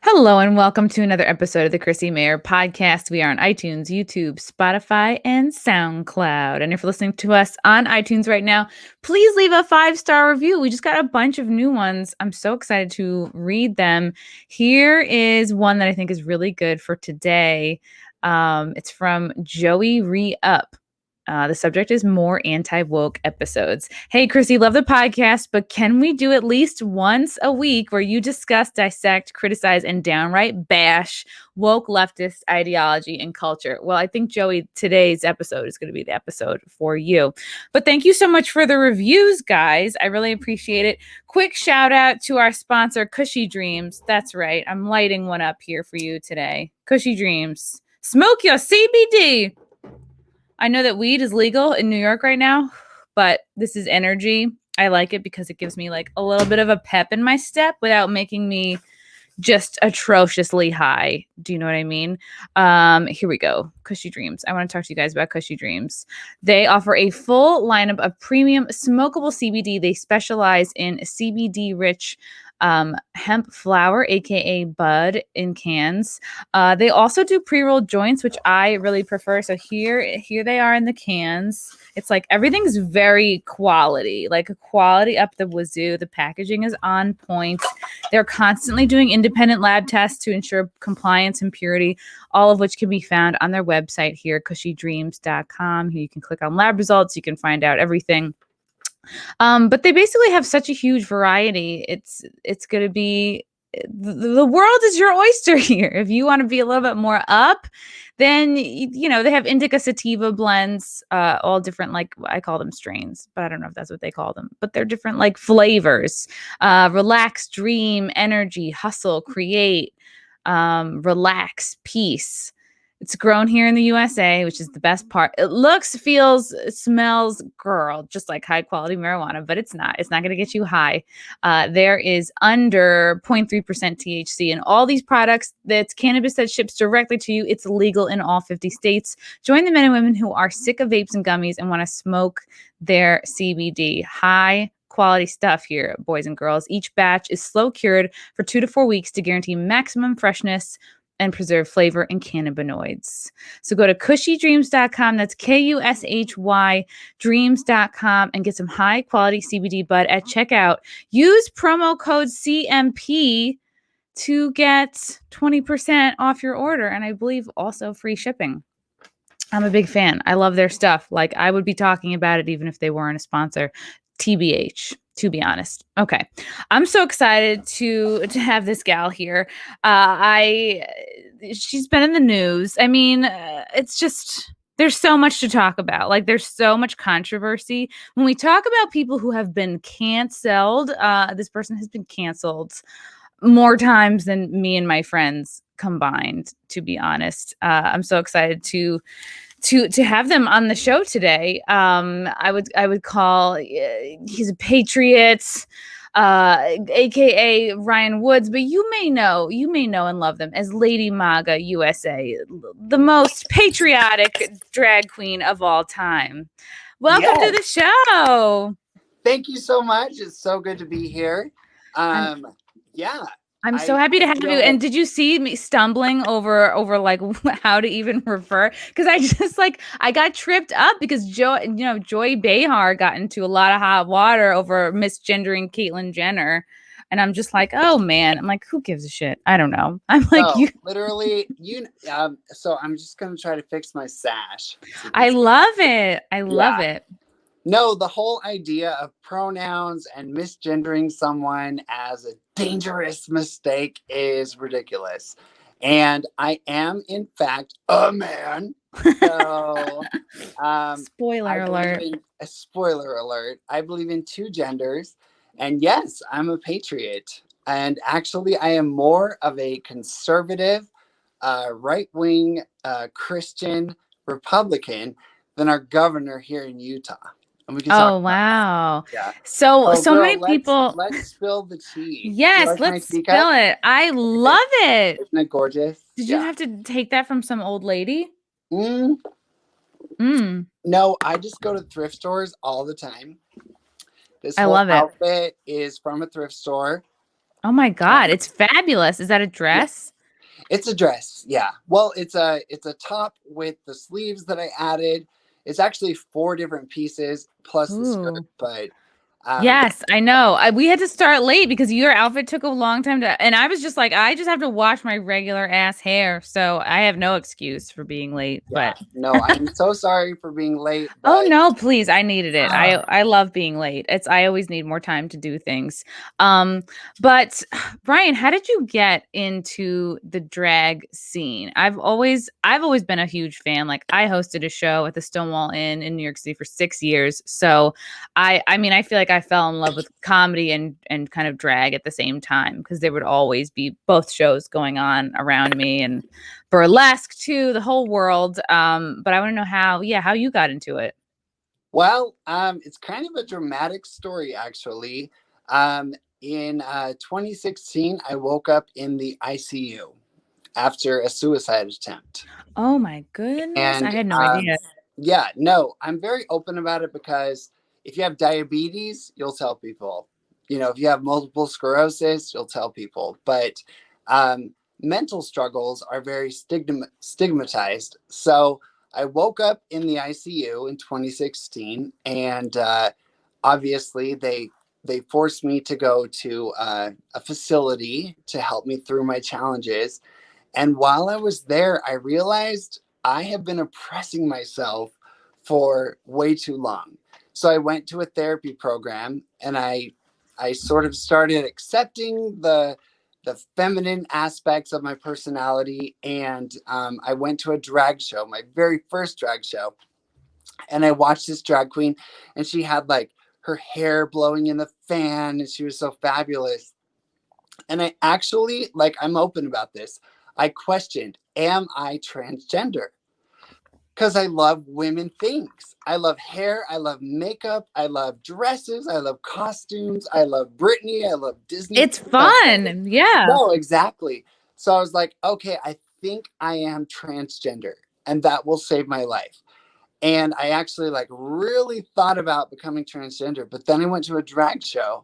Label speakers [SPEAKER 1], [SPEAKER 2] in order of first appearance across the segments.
[SPEAKER 1] Hello and welcome to another episode of the Chrissie Mayr podcast. We are on iTunes, YouTube, Spotify, and SoundCloud. And if you're listening to us on iTunes right now, please leave a 5-star review. We just got a bunch of new ones. I'm so excited to read them. Here is one that I think is really good for today. It's from Joey Re-Up. The subject is more anti-woke episodes. Hey, Chrissy, love the podcast, but can we do at least once a week where you discuss, dissect, criticize, and downright bash woke leftist ideology and culture? Well, I think, Joey, today's episode is going to be the episode for you. But thank you so much for the reviews, guys. I really appreciate it. Quick shout out to our sponsor, Cushy Dreams. That's right. I'm lighting one up here for you today. Cushy Dreams. Smoke your CBD. I know that weed is legal in New York right now, but this is energy. I like it because it gives me like a little bit of a pep in my step without making me just atrociously high. Do you know what I mean? Here we go. Cushy Dreams. I want to talk to you guys about Cushy Dreams. They offer a full lineup of premium smokable CBD. They specialize in CBD-rich hemp flower, aka bud, in cans. They also do pre-rolled joints, which I really prefer. So here they are in the cans. It's like everything's very quality, like a quality up the wazoo. The packaging is on point. They're constantly doing independent lab tests to ensure compliance and purity, all of which can be found on their website here, cushydreams.com. Here you can click on lab results. You can find out everything. But they basically have such a huge variety. It's going to be the world is your oyster here. If you want to be a little bit more up, then they have indica sativa blends, all different, like I call them strains, but I don't know if that's what they call them. But they're different like flavors: relax, dream, energy, hustle, create, relax, peace. It's grown here in the USA, which is the best part. It looks, feels, smells, girl, just like high quality marijuana, but it's not. It's not going to get you high. There is under 0.3% THC in all these products. That's cannabis that ships directly to you. It's legal in all 50 states. Join the men and women who are sick of vapes and gummies and want to smoke their CBD. High quality stuff here, boys and girls. Each batch is slow cured for 2 to 4 weeks to guarantee maximum freshness and preserve flavor and cannabinoids. So go to cushydreams.com. That's KUSHY dreams.com and get some high quality CBD bud at checkout. Use promo code CMP to get 20% off your order. And I believe also free shipping. I'm a big fan. I love their stuff. Like I would be talking about it even if they weren't a sponsor. TBH, to be honest. Okay. I'm so excited to have this gal here. She's been in the news. I mean, it's just, there's so much to talk about. Like there's so much controversy. When we talk about people who have been canceled, this person has been canceled more times than me and my friends combined, to be honest. I'm so excited to have them on the show today. I would call he's a patriot, aka Ryan Woods, but you may know and love them as Lady MAGA USA, the most patriotic drag queen of all time. Welcome to the show.
[SPEAKER 2] Thank you so much. It's so good to be here.
[SPEAKER 1] I'm so happy to have you. And did you see me stumbling over like how to even refer? Because I got tripped up because Joy Behar got into a lot of hot water over misgendering Caitlyn Jenner. And I'm just like, oh man. I'm like, who gives a shit? I don't know. I'm like,
[SPEAKER 2] so I'm just going to try to fix my sash.
[SPEAKER 1] I love it. I love it.
[SPEAKER 2] No, the whole idea of pronouns and misgendering someone as a dangerous mistake is ridiculous. And I am, in fact, a man. So,
[SPEAKER 1] spoiler alert.
[SPEAKER 2] Spoiler alert. I believe in 2 genders. And yes, I'm a patriot. And actually, I am more of a conservative, right-wing Christian Republican than our governor here in Utah. And we can talk
[SPEAKER 1] wow.
[SPEAKER 2] Yeah.
[SPEAKER 1] So many people.
[SPEAKER 2] Let's spill the tea.
[SPEAKER 1] Yes, let's spill it. I love it.
[SPEAKER 2] Isn't it gorgeous?
[SPEAKER 1] Did you have to take that from some old lady?
[SPEAKER 2] No, I just go to thrift stores all the time. This whole outfit is from a thrift store.
[SPEAKER 1] Oh my God,
[SPEAKER 2] And
[SPEAKER 1] it's fabulous. Is that a
[SPEAKER 2] yeah,
[SPEAKER 1] dress?
[SPEAKER 2] it's a dress. Yeah. Well, it's a top with the sleeves that I added. It's actually four different pieces plus the skirt,
[SPEAKER 1] Ooh.
[SPEAKER 2] but um
[SPEAKER 1] Yes, I know. We had to start late because your outfit took a long time to, and I was just like, I just have to wash my regular ass hair, so I have no excuse for being late.
[SPEAKER 2] yeah,
[SPEAKER 1] But
[SPEAKER 2] no, I'm so sorry for being late,
[SPEAKER 1] oh
[SPEAKER 2] but
[SPEAKER 1] no, please, I needed it. I
[SPEAKER 2] uh,
[SPEAKER 1] I love being late. I always need more time to do things. Um, but Brian, how did you get into the drag scene? I've always been a huge fan. Like I hosted a show at the Stonewall Inn in New York City for 6 years. So I mean I feel like I fell in love with comedy and kind of drag at the same time because there would always be both shows going on around me and burlesque too, the whole world. But I want to know how you got into it.
[SPEAKER 2] well, it's kind of a dramatic story, actually. In 2016, I woke up in the ICU after a suicide attempt.
[SPEAKER 1] Oh my goodness. I
[SPEAKER 2] And
[SPEAKER 1] had no idea.
[SPEAKER 2] yeah, no, I'm very open about it because if you have diabetes, you'll tell people. If you have multiple sclerosis, you'll tell people. But um, mental struggles are very stigmatized. So I woke up in the ICU in 2016, and obviously they forced me to go to a facility to help me through my challenges. And while I was there, I realized I have been oppressing myself for way too long. So I went to a therapy program, and I sort of started accepting the feminine aspects of my personality. And I went to a drag show, my very first drag show, and I watched this drag queen, and she had like her hair blowing in the fan, and she was so fabulous. And I actually, like, I'm open about this. I questioned, am I transgender? Because I love women things. I love hair. I love makeup. I love dresses. I love costumes. I love Britney. I love Disney.
[SPEAKER 1] It's fun. Yeah.
[SPEAKER 2] No, exactly. So I was like, okay, I think I am transgender, and that will save my life. And I actually like really thought about becoming transgender, but then I went to a drag show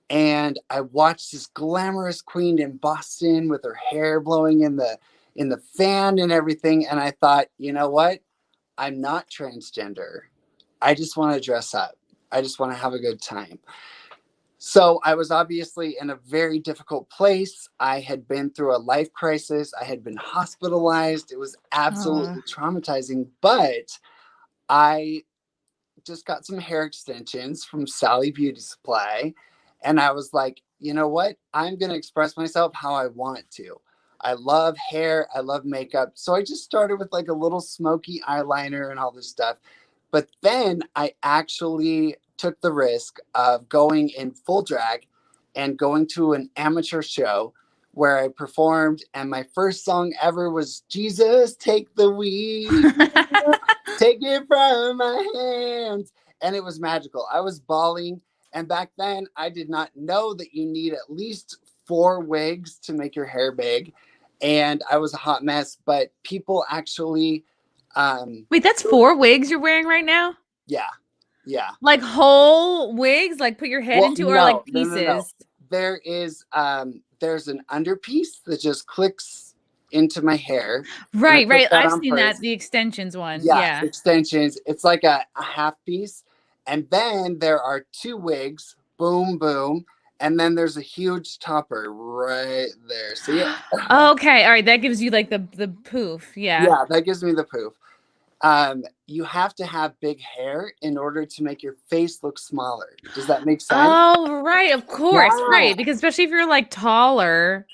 [SPEAKER 2] and I watched this glamorous queen in Boston with her hair blowing in the fan and everything. And I thought, you know what? I'm not transgender. I just want to dress up. I just want to have a good time. So I was obviously in a very difficult place. I had been through a life crisis. I had been hospitalized. It was
[SPEAKER 1] Oh.
[SPEAKER 2] absolutely traumatizing. But I just got some hair extensions from Sally Beauty Supply. And I was like, you know what? I'm going to express myself how I want to. I love hair. I love makeup. So I just started with like a little smoky eyeliner and all this stuff. But then I actually took the risk of going in full drag and going to an amateur show where I performed. And my first song ever was Jesus, Take the Wheel. Take it from my hands. And it was magical. I was bawling. And back then, I did not know that you need at least four wigs to make your hair big. And I was a hot mess, but people actually,
[SPEAKER 1] Wait, that's four wigs you're wearing right now?
[SPEAKER 2] yeah, yeah.
[SPEAKER 1] Like whole wigs, like put your head
[SPEAKER 2] Well,
[SPEAKER 1] into, or like
[SPEAKER 2] no, no, no, no.
[SPEAKER 1] pieces?
[SPEAKER 2] There's an underpiece that just clicks into my hair, and I
[SPEAKER 1] Right,
[SPEAKER 2] put
[SPEAKER 1] right.
[SPEAKER 2] that
[SPEAKER 1] I've
[SPEAKER 2] on
[SPEAKER 1] seen that,
[SPEAKER 2] first.
[SPEAKER 1] the extensions one.
[SPEAKER 2] Yeah,
[SPEAKER 1] Yeah.
[SPEAKER 2] extensions. It's like a half piece. And then there are two wigs, boom, boom. And then there's a huge topper right there. See it?
[SPEAKER 1] Okay, all right. That gives you like the poof. Yeah.
[SPEAKER 2] Yeah, that gives me the poof. You have to have big hair in order to make your face look smaller. Does that make sense?
[SPEAKER 1] Oh, right, of course,
[SPEAKER 2] Yeah.
[SPEAKER 1] right. Because especially if you're like taller,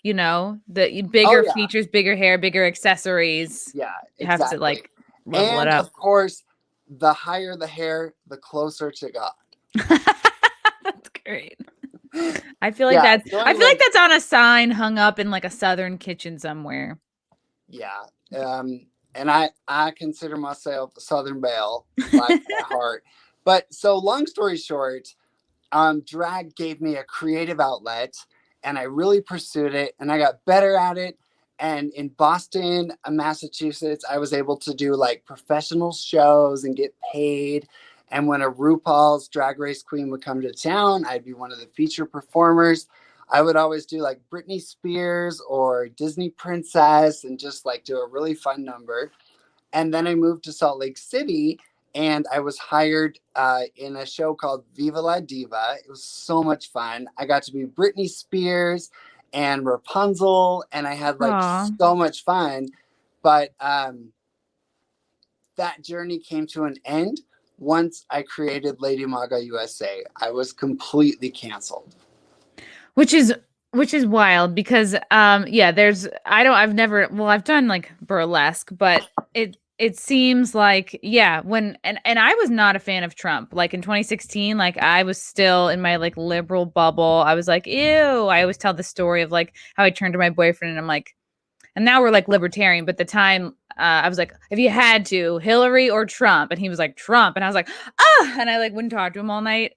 [SPEAKER 1] the
[SPEAKER 2] Oh,
[SPEAKER 1] bigger
[SPEAKER 2] yeah.
[SPEAKER 1] features, bigger hair, bigger accessories,
[SPEAKER 2] Yeah,
[SPEAKER 1] you have to
[SPEAKER 2] exactly.
[SPEAKER 1] like level it
[SPEAKER 2] And
[SPEAKER 1] up.
[SPEAKER 2] of course, the higher the hair, the closer to God.
[SPEAKER 1] That's great. I feel like
[SPEAKER 2] Yeah.
[SPEAKER 1] that's
[SPEAKER 2] So
[SPEAKER 1] I feel like
[SPEAKER 2] anyway,
[SPEAKER 1] that's on a sign hung up in like a southern kitchen somewhere.
[SPEAKER 2] yeah. And I consider myself a Southern Belle by heart. But so long story short, drag gave me a creative outlet, and I really pursued it, and I got better at it. And in Boston, Massachusetts, I was able to do like professional shows and get paid. And when a RuPaul's Drag Race queen would come to town, I'd be one of the feature performers. I would always do like Britney Spears or Disney Princess and just like do a really fun number. And then I moved to Salt Lake City and I was hired in a show called Viva La Diva. It was so much fun. I got to be Britney Spears and Rapunzel, and I had like
[SPEAKER 1] Aw.
[SPEAKER 2] so much fun. But that journey came to an end once I created Lady MAGA USA. I was completely canceled.
[SPEAKER 1] Which is wild because yeah, I've never, well, I've done like burlesque, but it seems like, yeah, when and I was not a fan of Trump. Like in 2016, like I was still in my like liberal bubble. I was like, ew. I always tell the story of like how I turned to my boyfriend and I'm like, and now we're like libertarian, but at the time I was like, if you had to, Hillary or Trump, and he was like Trump, and I was like, ah, and I like wouldn't talk to him all night.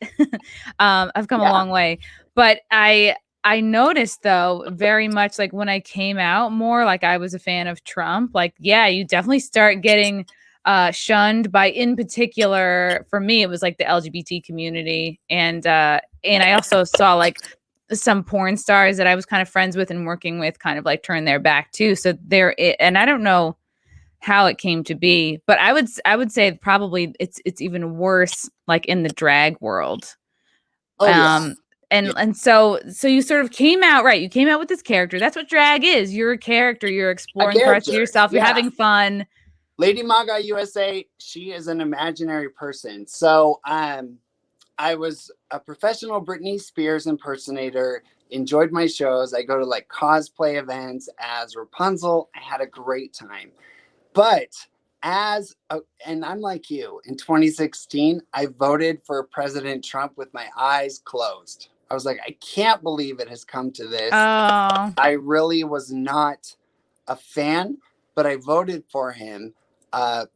[SPEAKER 1] I've come a
[SPEAKER 2] Yeah,
[SPEAKER 1] long way, but I noticed though very much like when I came out more, like I was a fan of Trump. Like, yeah, you definitely start getting shunned by, in particular, for me, it was like the LGBT community, and I also saw like some porn stars that I was kind of friends with and working with kind of like turn their back too. So and I don't know how it came to be, but I would say probably it's even worse like in the drag world.
[SPEAKER 2] oh yeah.
[SPEAKER 1] Um
[SPEAKER 2] Yeah,
[SPEAKER 1] and so you sort of came out, right? You came out with this character. That's what drag is. You're a character. You're
[SPEAKER 2] a
[SPEAKER 1] exploring parts of
[SPEAKER 2] character.
[SPEAKER 1] yourself. You're
[SPEAKER 2] Yeah.
[SPEAKER 1] having fun.
[SPEAKER 2] Lady MAGA USA, she is an imaginary person. So I was a professional Britney Spears impersonator, enjoyed my shows. I go to like cosplay events as Rapunzel. I had a great time. But and I'm like you, in 2016, I voted for President Trump with my eyes closed. I was like, I can't believe it has come to this.
[SPEAKER 1] Oh,
[SPEAKER 2] I really was not a fan, but I voted for him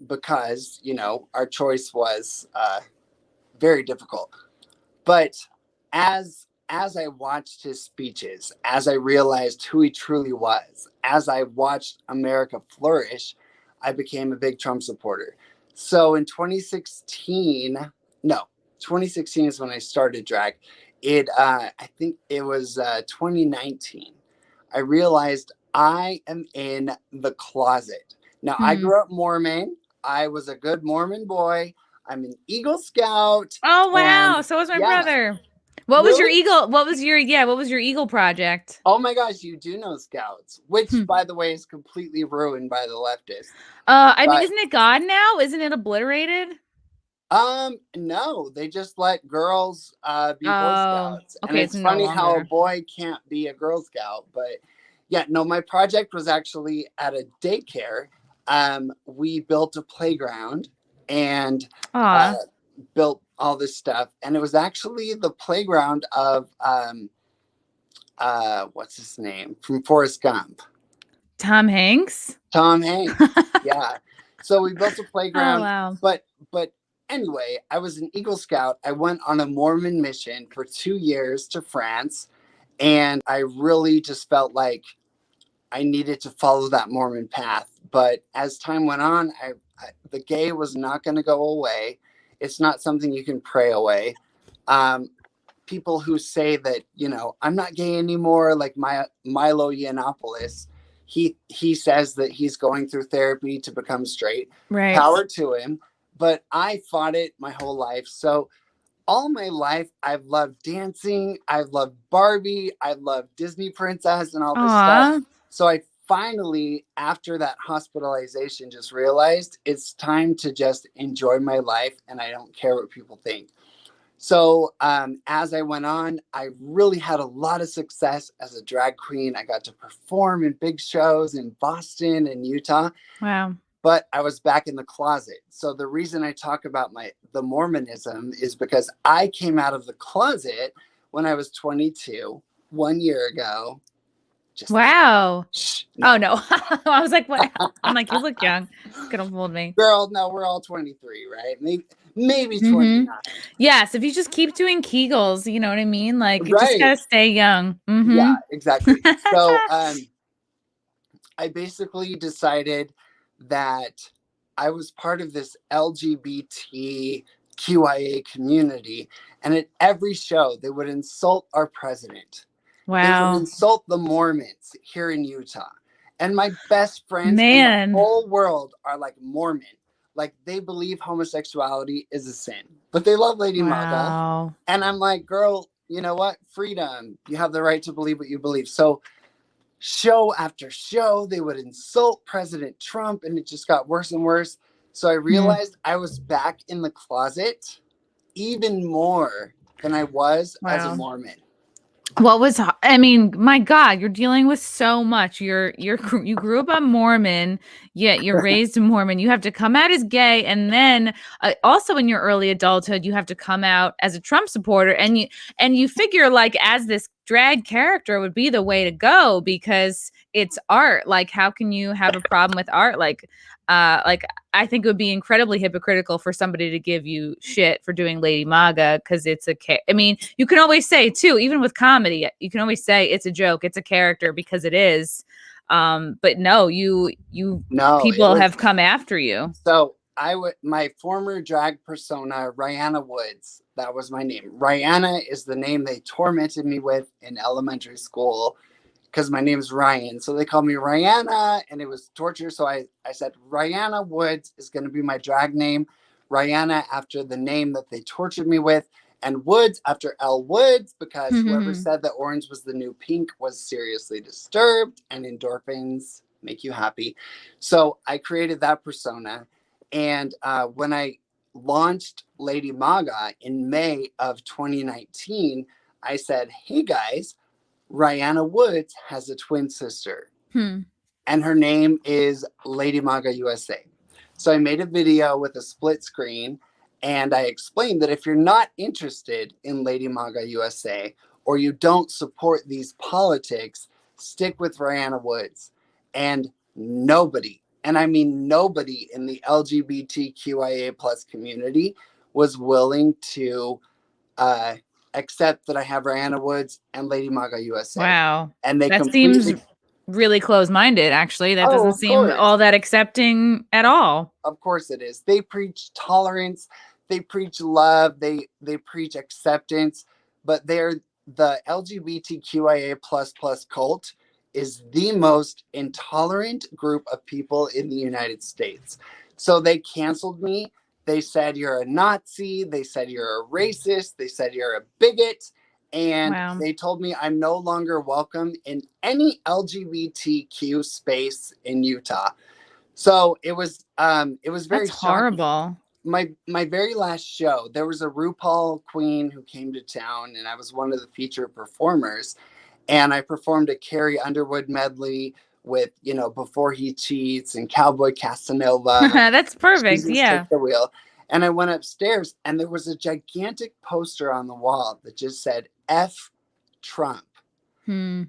[SPEAKER 2] because, our choice was very difficult. But as I watched his speeches, as I realized who he truly was, as I watched America flourish, I became a big Trump supporter. So in 2016, no, 2016 is when I started drag. I think it was 2019. I realized I am in the closet. Now, I
[SPEAKER 1] hmm.
[SPEAKER 2] grew up Mormon. I was a good Mormon boy. I'm an Eagle Scout.
[SPEAKER 1] Oh
[SPEAKER 2] And
[SPEAKER 1] wow. So was my
[SPEAKER 2] yeah,
[SPEAKER 1] brother. What was your
[SPEAKER 2] really?
[SPEAKER 1] eagle? What was your eagle project?
[SPEAKER 2] Oh my gosh, you do know Scouts, which,
[SPEAKER 1] Hmm.
[SPEAKER 2] by the way, is completely ruined by the leftists.
[SPEAKER 1] I mean,
[SPEAKER 2] But
[SPEAKER 1] isn't it God now? Isn't it obliterated?
[SPEAKER 2] no, they just let girls be Boy
[SPEAKER 1] Oh,
[SPEAKER 2] Scouts, and
[SPEAKER 1] okay, it's
[SPEAKER 2] it's
[SPEAKER 1] no
[SPEAKER 2] funny how a
[SPEAKER 1] longer.
[SPEAKER 2] boy can't be a Girl Scout. But yeah, no, my project was actually at a daycare. We built a playground and uh,
[SPEAKER 1] Aw,
[SPEAKER 2] built all this stuff, and it was actually the playground of what's his name from Forrest Gump.
[SPEAKER 1] Tom Hanks?
[SPEAKER 2] Tom Hanks. Yeah. So we built a
[SPEAKER 1] Oh,
[SPEAKER 2] playground,
[SPEAKER 1] wow.
[SPEAKER 2] but anyway, I was an Eagle Scout. I went on a Mormon mission for 2 years to France, and I really just felt like I needed to follow that Mormon path. But as time went on, the gay was not going to go away. It's not something you can pray away. Um, People who say that, I'm not gay anymore, like Milo Yiannopoulos, he says that he's going through therapy to become straight.
[SPEAKER 1] Right.
[SPEAKER 2] Power to him. But I fought it my whole life. So all my life, I've loved dancing. I've loved Barbie. I love Disney Princess and all this stuff.
[SPEAKER 1] Aw.
[SPEAKER 2] So I finally, after that hospitalization, just realized it's time to just enjoy my life and I don't care what people think. So as I went on, I really had a lot of success as a drag queen. I got to perform in big shows in Boston and Utah,
[SPEAKER 1] Wow.
[SPEAKER 2] but I was back in the closet. So the reason I talk about the Mormonism is because I came out of the closet when I was 22, 1 year ago. Just
[SPEAKER 1] Wow.
[SPEAKER 2] shh,
[SPEAKER 1] Oh,
[SPEAKER 2] no.
[SPEAKER 1] no. I was like, what? I'm like, you look young. Gonna fool me.
[SPEAKER 2] Girl, no, we're all 23, right? Maybe
[SPEAKER 1] Mm-hmm.
[SPEAKER 2] 29.
[SPEAKER 1] Yes, if you just keep doing Kegels, you know what I mean? Like, you just
[SPEAKER 2] Right.
[SPEAKER 1] gotta stay young.
[SPEAKER 2] Yeah,
[SPEAKER 1] Mm-hmm.
[SPEAKER 2] exactly. So I basically decided that I was part of this LGBT QIA community. And at every show, they would insult our president. They would
[SPEAKER 1] Wow.
[SPEAKER 2] insult the Mormons here in Utah. And my best friends in the
[SPEAKER 1] Man.
[SPEAKER 2] whole world are like Mormon. Like they believe homosexuality is a sin, but they love Lady MAGA.
[SPEAKER 1] Wow.
[SPEAKER 2] And I'm like, girl, you know what? Freedom. You have the right to believe what you believe. So show after show, they would insult President Trump, and it just got worse and worse. So I
[SPEAKER 1] Hmm.
[SPEAKER 2] realized I was back in the closet even more than I was as a
[SPEAKER 1] Wow.
[SPEAKER 2] Mormon.
[SPEAKER 1] What was I mean, my God, you're dealing with so much. You grew up a Mormon, yet you're raised a Mormon. You have to come out as gay, and then also in your early adulthood, you have to come out as a Trump supporter, and you figure like as this drag character would be the way to go because it's art. Like, how can you have a problem with art? Like I think it would be incredibly hypocritical for somebody to give you shit for doing Lady MAGA because it's I mean, you can always say too, even with comedy, you can always say it's a joke, it's a character because it is. But no, you
[SPEAKER 2] No, it
[SPEAKER 1] people
[SPEAKER 2] was
[SPEAKER 1] have come after you.
[SPEAKER 2] so I would my former drag persona, Rihanna Woods, that was my name. Rihanna is the name they tormented me with in elementary school because my name is Ryan. So they called me Rihanna and it was torture. So I said, Rihanna Woods is going to be my drag name. Rihanna after the name that they tortured me with, and Woods after Elle Woods because whoever said that orange was the new pink was seriously disturbed and endorphins make you happy. So I created that persona. And when I launched Lady MAGA in May of 2019, I said, hey guys, Rihanna Woods has a twin sister,
[SPEAKER 1] Hmm.
[SPEAKER 2] and her name is Lady MAGA USA. So I made a video with a split screen, and I explained that if you're not interested in Lady MAGA USA or you don't support these politics, stick with Rihanna Woods. And nobody, and I mean nobody in the LGBTQIA plus community was willing to uh, except that I have Rihanna Woods and Lady MAGA USA.
[SPEAKER 1] Wow.
[SPEAKER 2] And they
[SPEAKER 1] That seems
[SPEAKER 2] completely,
[SPEAKER 1] really close-minded, actually. That
[SPEAKER 2] oh,
[SPEAKER 1] doesn't
[SPEAKER 2] of
[SPEAKER 1] seem
[SPEAKER 2] course,
[SPEAKER 1] all that accepting at all.
[SPEAKER 2] of course it is. They preach tolerance, they preach love, they preach acceptance, but they're the LGBTQIA plus cult is the most intolerant group of people in the United States. So they canceled me. They said you're a Nazi. They said you're a racist. They said you're a bigot. And
[SPEAKER 1] Wow.
[SPEAKER 2] they told me I'm no longer welcome in any LGBTQ space in Utah. So it was very
[SPEAKER 1] That's
[SPEAKER 2] shocking.
[SPEAKER 1] horrible.
[SPEAKER 2] My very last show, there was a RuPaul queen who came to town, and I was one of the featured performers. And I performed a Carrie Underwood medley with, you know, Before He Cheats and Cowboy Casanova,
[SPEAKER 1] That's perfect.
[SPEAKER 2] Jesus
[SPEAKER 1] Yeah.
[SPEAKER 2] Take the Wheel. And I went upstairs, and there was a gigantic poster on the wall that just said F Trump.
[SPEAKER 1] Hmm.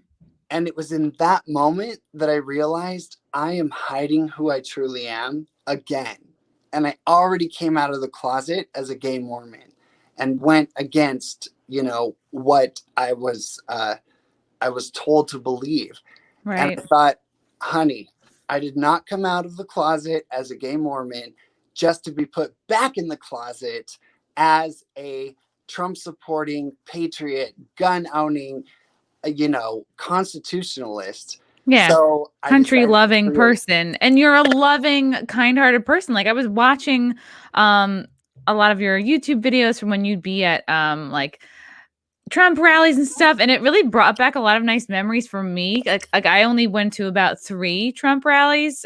[SPEAKER 2] And it was in that moment that I realized I am hiding who I truly am again. And I already came out of the closet as a gay Mormon and went against, you know, what I was told to believe. And I
[SPEAKER 1] Right.
[SPEAKER 2] thought, honey, I did not come out of the closet as a gay Mormon just to be put back in the closet as a Trump supporting, patriot, gun owning, you know, constitutionalist.
[SPEAKER 1] Yeah.
[SPEAKER 2] So I
[SPEAKER 1] Country
[SPEAKER 2] decided to
[SPEAKER 1] loving
[SPEAKER 2] create.
[SPEAKER 1] person. And you're a loving, kind-hearted person. Like I was watching um a lot of your YouTube videos from when you'd be at like Trump rallies and stuff, and it really brought back a lot of nice memories for me. Like I only went to about 3 Trump rallies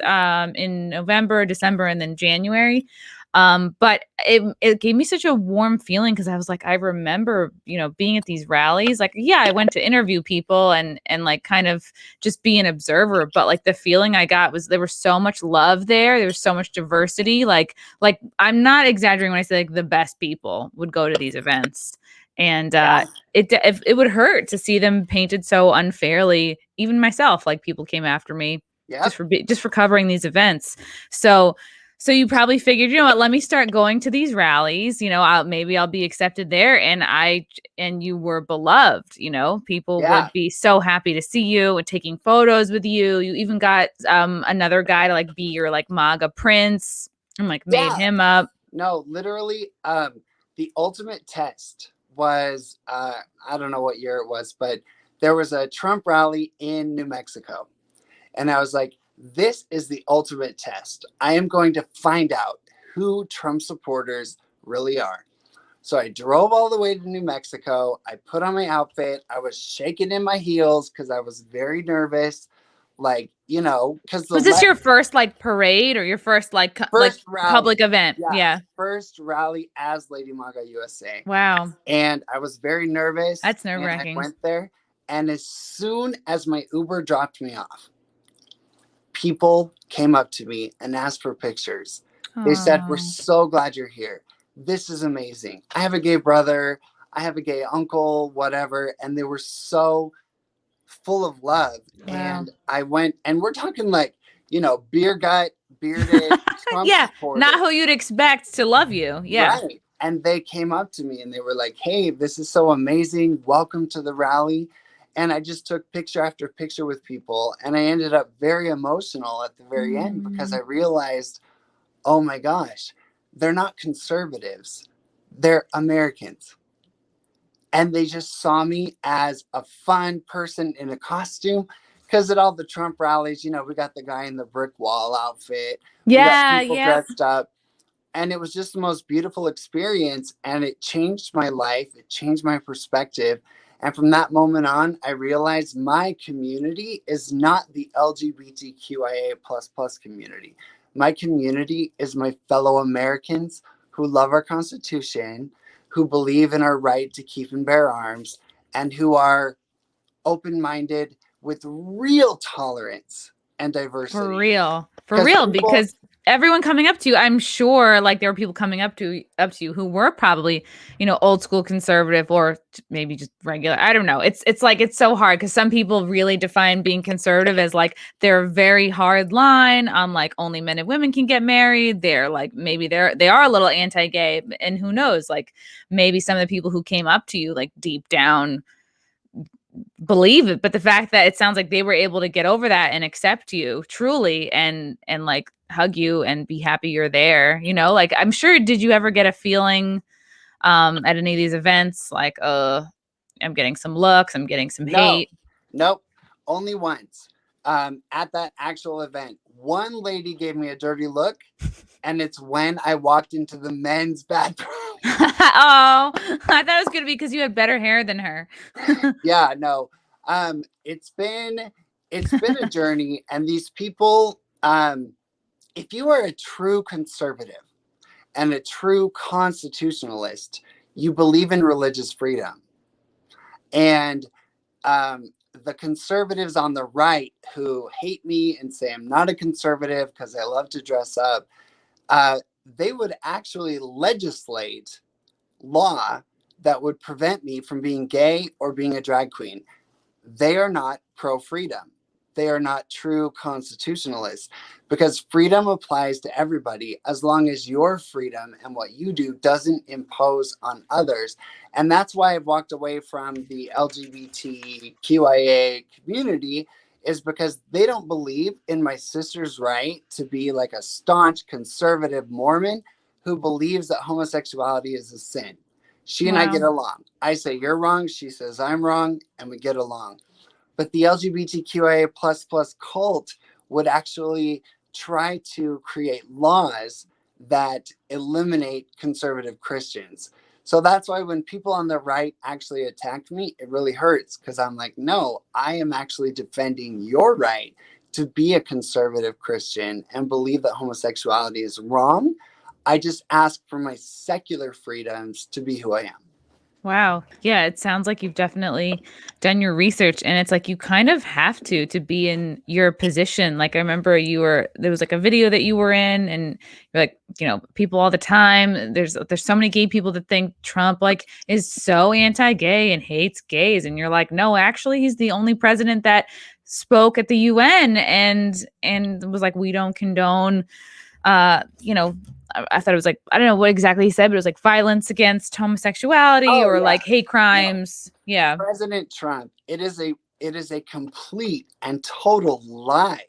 [SPEAKER 1] in November, December, and then January. But it gave me such a warm feeling because I was like, I remember, being at these rallies. Like, yeah, I went to interview people and like kind of just be an observer, but like the feeling I got was there was so much love there. There was so much diversity. Like I'm not exaggerating when I say like the best people would go to these events. And
[SPEAKER 2] Yeah.
[SPEAKER 1] it would hurt to see them painted so unfairly. Even myself, like people came after me
[SPEAKER 2] Yep.
[SPEAKER 1] just for covering these events. So so you probably figured, you know what, let me start going to these rallies. Maybe I'll be accepted there. And you were beloved. People
[SPEAKER 2] Yeah.
[SPEAKER 1] would be so happy to see you and taking photos with you. You even got another guy to like be your like MAGA prince and like made
[SPEAKER 2] Yeah.
[SPEAKER 1] him up.
[SPEAKER 2] No, literally, the ultimate test was I don't know what year it was, but there was a Trump rally in New Mexico. And I was like, this is the ultimate test. I am going to find out who Trump supporters really are. So I drove all the way to New Mexico. I put on my outfit. I was shaking in my heels because I was very nervous. Like, you know, because
[SPEAKER 1] Was this your first like parade or your first like
[SPEAKER 2] first rally,
[SPEAKER 1] public event?
[SPEAKER 2] yeah, first rally as Lady MAGA USA.
[SPEAKER 1] Wow.
[SPEAKER 2] And I was very nervous.
[SPEAKER 1] That's
[SPEAKER 2] and
[SPEAKER 1] nerve-wracking.
[SPEAKER 2] I went there, and as soon as my Uber dropped me off, people came up to me and asked for pictures. They said, "We're so glad you're here. This is amazing. I have a gay brother. I have a gay uncle, whatever." And they were so full of love.
[SPEAKER 1] Wow.
[SPEAKER 2] And I went, and we're talking like, you know, beer gut, bearded, Trump supporter.
[SPEAKER 1] Not who you'd expect to love you. Yeah.
[SPEAKER 2] Right. And they came up to me and they were like, "Hey, this is so amazing. Welcome to the rally." And I just took picture after picture with people. And I ended up very emotional at the very end because I realized, oh my gosh, they're not conservatives. They're Americans. And they just saw me as a fun person in a costume. Because at all the Trump rallies, you know, we got the guy in the brick wall outfit.
[SPEAKER 1] Yeah.
[SPEAKER 2] We got people dressed up. And it was just the most beautiful experience. And it changed my life. It changed my perspective. And from that moment on, I realized my community is not the LGBTQIA plus community. My community is my fellow Americans who love our Constitution, who believe in our right to keep and bear arms, and who are open-minded with real tolerance and diversity.
[SPEAKER 1] For real. Because everyone coming up to you, I'm sure like there were people coming up to you who were probably, you know, old school conservative or maybe just regular. I don't know. It's like, it's so hard because some people really define being conservative as like they're a very hard line on like only men and women can get married. They're like, maybe they are a little anti-gay, and who knows, like maybe some of the people who came up to you like deep down believe it, but the fact that it sounds like they were able to get over that and accept you truly and like hug you and be happy you're there, you know, like I'm sure, did you ever get a feeling at any of these events like I'm getting some looks, I'm getting some hate?
[SPEAKER 2] Nope, only once. At that actual event, one lady gave me a dirty look, and it's when I walked into the men's bathroom.
[SPEAKER 1] Oh, I thought it was gonna be because you had better hair than her.
[SPEAKER 2] Yeah, no. It's been a journey, and these people, if you are a true conservative and a true constitutionalist, you believe in religious freedom. And the conservatives on the right who hate me and say I'm not a conservative because I love to dress up, they would actually legislate law that would prevent me from being gay or being a drag queen. They are not pro-freedom. They are not true constitutionalists, because freedom applies to everybody as long as your freedom and what you do doesn't impose on others. And that's why I've walked away from the LGBTQIA community, is because they don't believe in my sister's right to be like a staunch conservative Mormon who believes that homosexuality is a sin. She and I get along. I say you're wrong. She says I'm wrong, and we get along. But the LGBTQIA plus cult would actually try to create laws that eliminate conservative Christians. So that's why when people on the right actually attack me, it really hurts, because I'm like, no, I am actually defending your right to be a conservative Christian and believe that homosexuality is wrong. I just ask for my secular freedoms to be who I am.
[SPEAKER 1] Wow. Yeah, it sounds like you've definitely done your research, and it's like you kind of have to be in your position. Like I remember there was like a video that you were in, and you're like, you know, people all the time, there's so many gay people that think Trump like is so anti-gay and hates gays, and you're like, no, actually he's the only president that spoke at the UN and was like, we don't condone you know, I thought it was like, I don't know what exactly he said, but it was like violence against homosexuality or like hate crimes. No. Yeah.
[SPEAKER 2] President Trump, it is a complete and total lie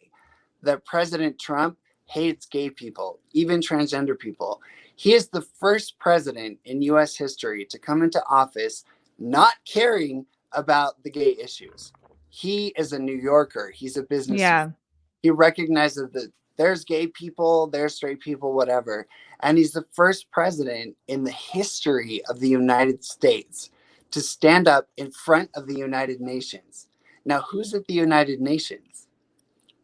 [SPEAKER 2] that President Trump hates gay people, even transgender people. He is the first president in US history to come into office not caring about the gay issues. He is a New Yorker. He's a businessman.
[SPEAKER 1] Yeah.
[SPEAKER 2] He recognizes that there's gay people, there's straight people, whatever. And he's the first president in the history of the United States to stand up in front of the United Nations. Now, who's at the United Nations?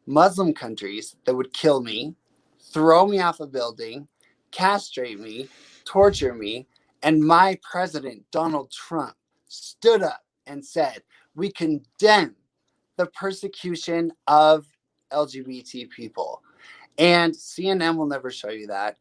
[SPEAKER 2] Muslim countries that would kill me, throw me off a building, castrate me, torture me. And my president, Donald Trump, stood up and said, we condemn the persecution of LGBT people. And CNN will never show you that.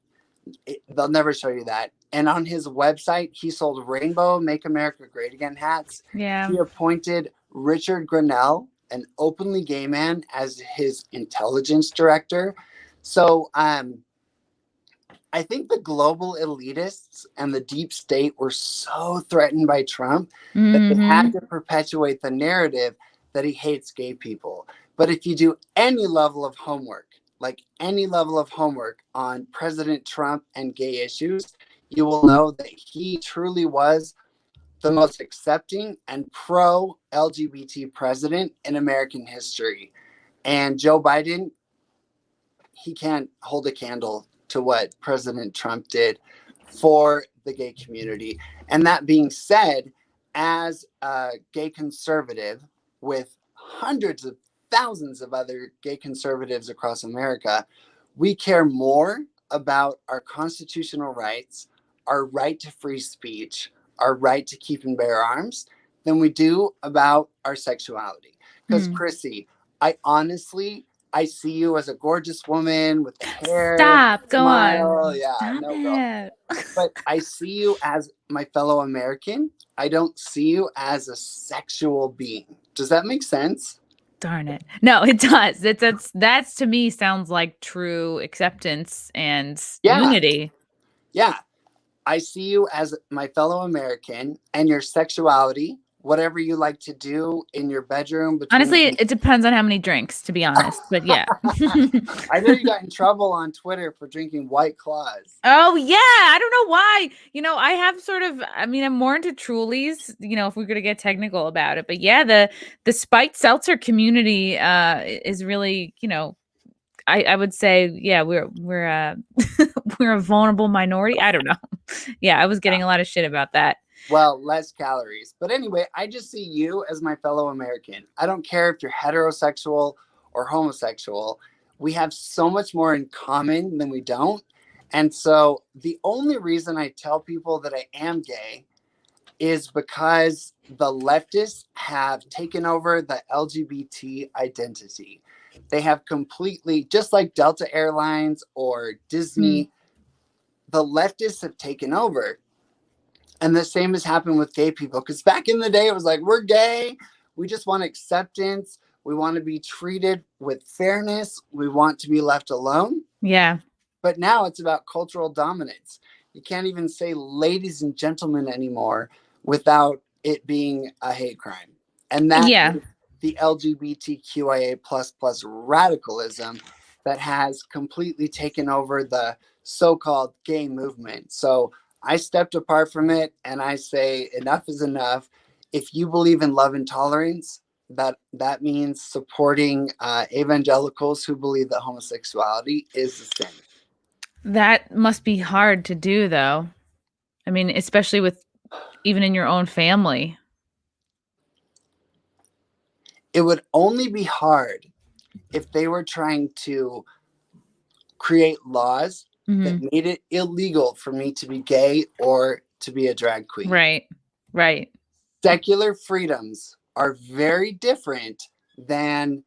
[SPEAKER 2] They'll never show you that. And on his website, he sold rainbow Make America Great Again hats.
[SPEAKER 1] Yeah.
[SPEAKER 2] He appointed Richard Grenell, an openly gay man, as his intelligence director. So I think the global elitists and the deep state were so threatened by Trump that they had to perpetuate the narrative that he hates gay people. But if you do any level of homework, like any level of homework on President Trump and gay issues, you will know that he truly was the most accepting and pro-LGBT president in American history. And Joe Biden, he can't hold a candle to what President Trump did for the gay community. And that being said, as a gay conservative with hundreds of thousands of other gay conservatives across America, we care more about our constitutional rights, our right to free speech, our right to keep and bear arms than we do about our sexuality. Because Chrissy, I see you as a gorgeous woman with the hair,
[SPEAKER 1] Stop. Go
[SPEAKER 2] smile.
[SPEAKER 1] on.
[SPEAKER 2] Yeah,
[SPEAKER 1] Stop
[SPEAKER 2] no, girl.
[SPEAKER 1] it.
[SPEAKER 2] But I see you as my fellow American. I don't see you as a sexual being. Does that make sense?
[SPEAKER 1] Darn it. No, it does. That's to me sounds like true acceptance and unity.
[SPEAKER 2] Yeah. I see you as my fellow American, and your sexuality, whatever you like to do in your bedroom.
[SPEAKER 1] Honestly, it depends on how many drinks, to be honest. But yeah.
[SPEAKER 2] I know you got in trouble on Twitter for drinking White Claws.
[SPEAKER 1] Oh, yeah. I don't know why. I have I'm more into Trulies, if we're going to get technical about it. But yeah, the spiked seltzer community is really, I would say, yeah, we're we're a vulnerable minority. I don't know. Yeah, I was getting a lot of shit about that.
[SPEAKER 2] Well, less calories. But anyway, I just see you as my fellow American. I don't care if you're heterosexual or homosexual. We have so much more in common than we don't. And so the only reason I tell people that I am gay is because the leftists have taken over the LGBT identity. They have completely, just like Delta Airlines or Disney, the leftists have taken over. And the same has happened with gay people. Because back in the day, it was like, we're gay. We just want acceptance. We want to be treated with fairness. We want to be left alone.
[SPEAKER 1] Yeah.
[SPEAKER 2] But now it's about cultural dominance. You can't even say ladies and gentlemen anymore without it being a hate crime. And that is the LGBTQIA plus radicalism that has completely taken over the so-called gay movement. So I stepped apart from it and I say enough is enough. If you believe in love and tolerance, that means supporting evangelicals who believe that homosexuality is a sin.
[SPEAKER 1] That must be hard to do, though. I mean, especially with even in your own family.
[SPEAKER 2] It would only be hard if they were trying to create laws that made it illegal for me to be gay or to be a drag queen.
[SPEAKER 1] Right.
[SPEAKER 2] Secular freedoms are very different than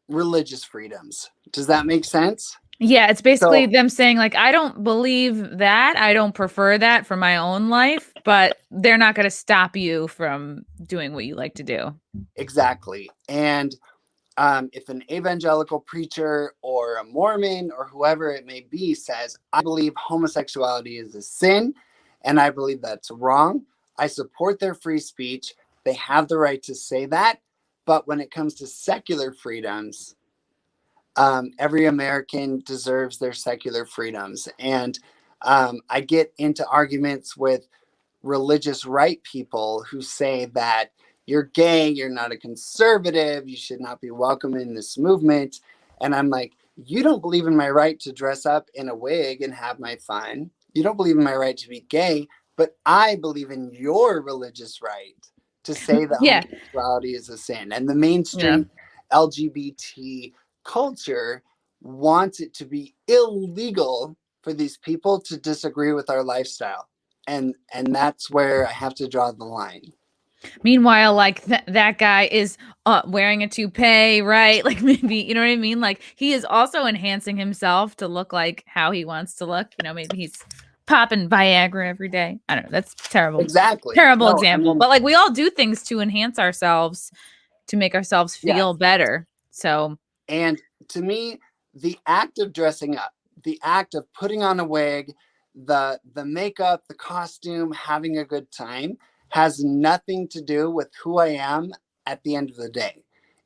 [SPEAKER 2] religious freedoms. Does that make sense?
[SPEAKER 1] Yeah, it's basically them saying, like, I don't believe that. I don't prefer that for my own life, but they're not going to stop you from doing what you like to do.
[SPEAKER 2] Exactly. And if an evangelical preacher or a Mormon or whoever it may be says, I believe homosexuality is a sin and I believe that's wrong, I support their free speech. They have the right to say that. But when it comes to secular freedoms, every American deserves their secular freedoms. And I get into arguments with religious right people who say that you're gay, you're not a conservative, you should not be welcome in this movement. And I'm like, you don't believe in my right to dress up in a wig and have my fun. You don't believe in my right to be gay, but I believe in your religious right to say that
[SPEAKER 1] Yeah.
[SPEAKER 2] homosexuality is a sin. And the
[SPEAKER 1] Yeah.
[SPEAKER 2] mainstream LGBT culture wants it to be illegal for these people to disagree with our lifestyle. And that's where I have to draw the line.
[SPEAKER 1] Meanwhile, like that guy is wearing a toupee, right? Like maybe, you know what I mean? Like he is also enhancing himself to look like how he wants to look. You know, maybe he's popping Viagra every day. I don't know. That's terrible.
[SPEAKER 2] Exactly.
[SPEAKER 1] Terrible
[SPEAKER 2] No,
[SPEAKER 1] example. But like we all do things to enhance ourselves, to make ourselves feel better. So.
[SPEAKER 2] And to me, the act of dressing up, the act of putting on a wig, the makeup, the costume, having a good time has nothing to do with who I am at the end of the day.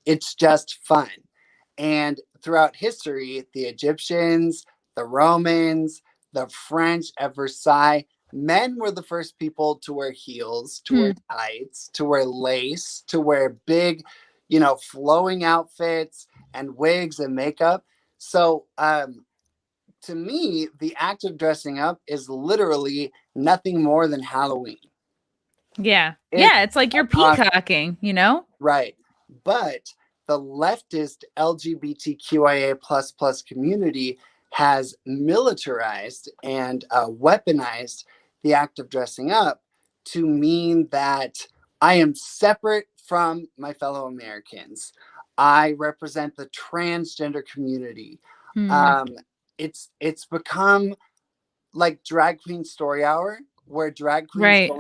[SPEAKER 2] It's just fun. And throughout history, the Egyptians, the Romans, the French at Versailles, men were the first people to wear heels, to wear tights, to wear lace, to wear big, flowing outfits and wigs and makeup. So to me, the act of dressing up is literally nothing more than Halloween.
[SPEAKER 1] Yeah. It's like you're peacocking,
[SPEAKER 2] Right. But the leftist LGBTQIA++ community has militarized and weaponized the act of dressing up to mean that I am separate from my fellow Americans. I represent the transgender community. It's become like Drag Queen Story Hour, where drag queens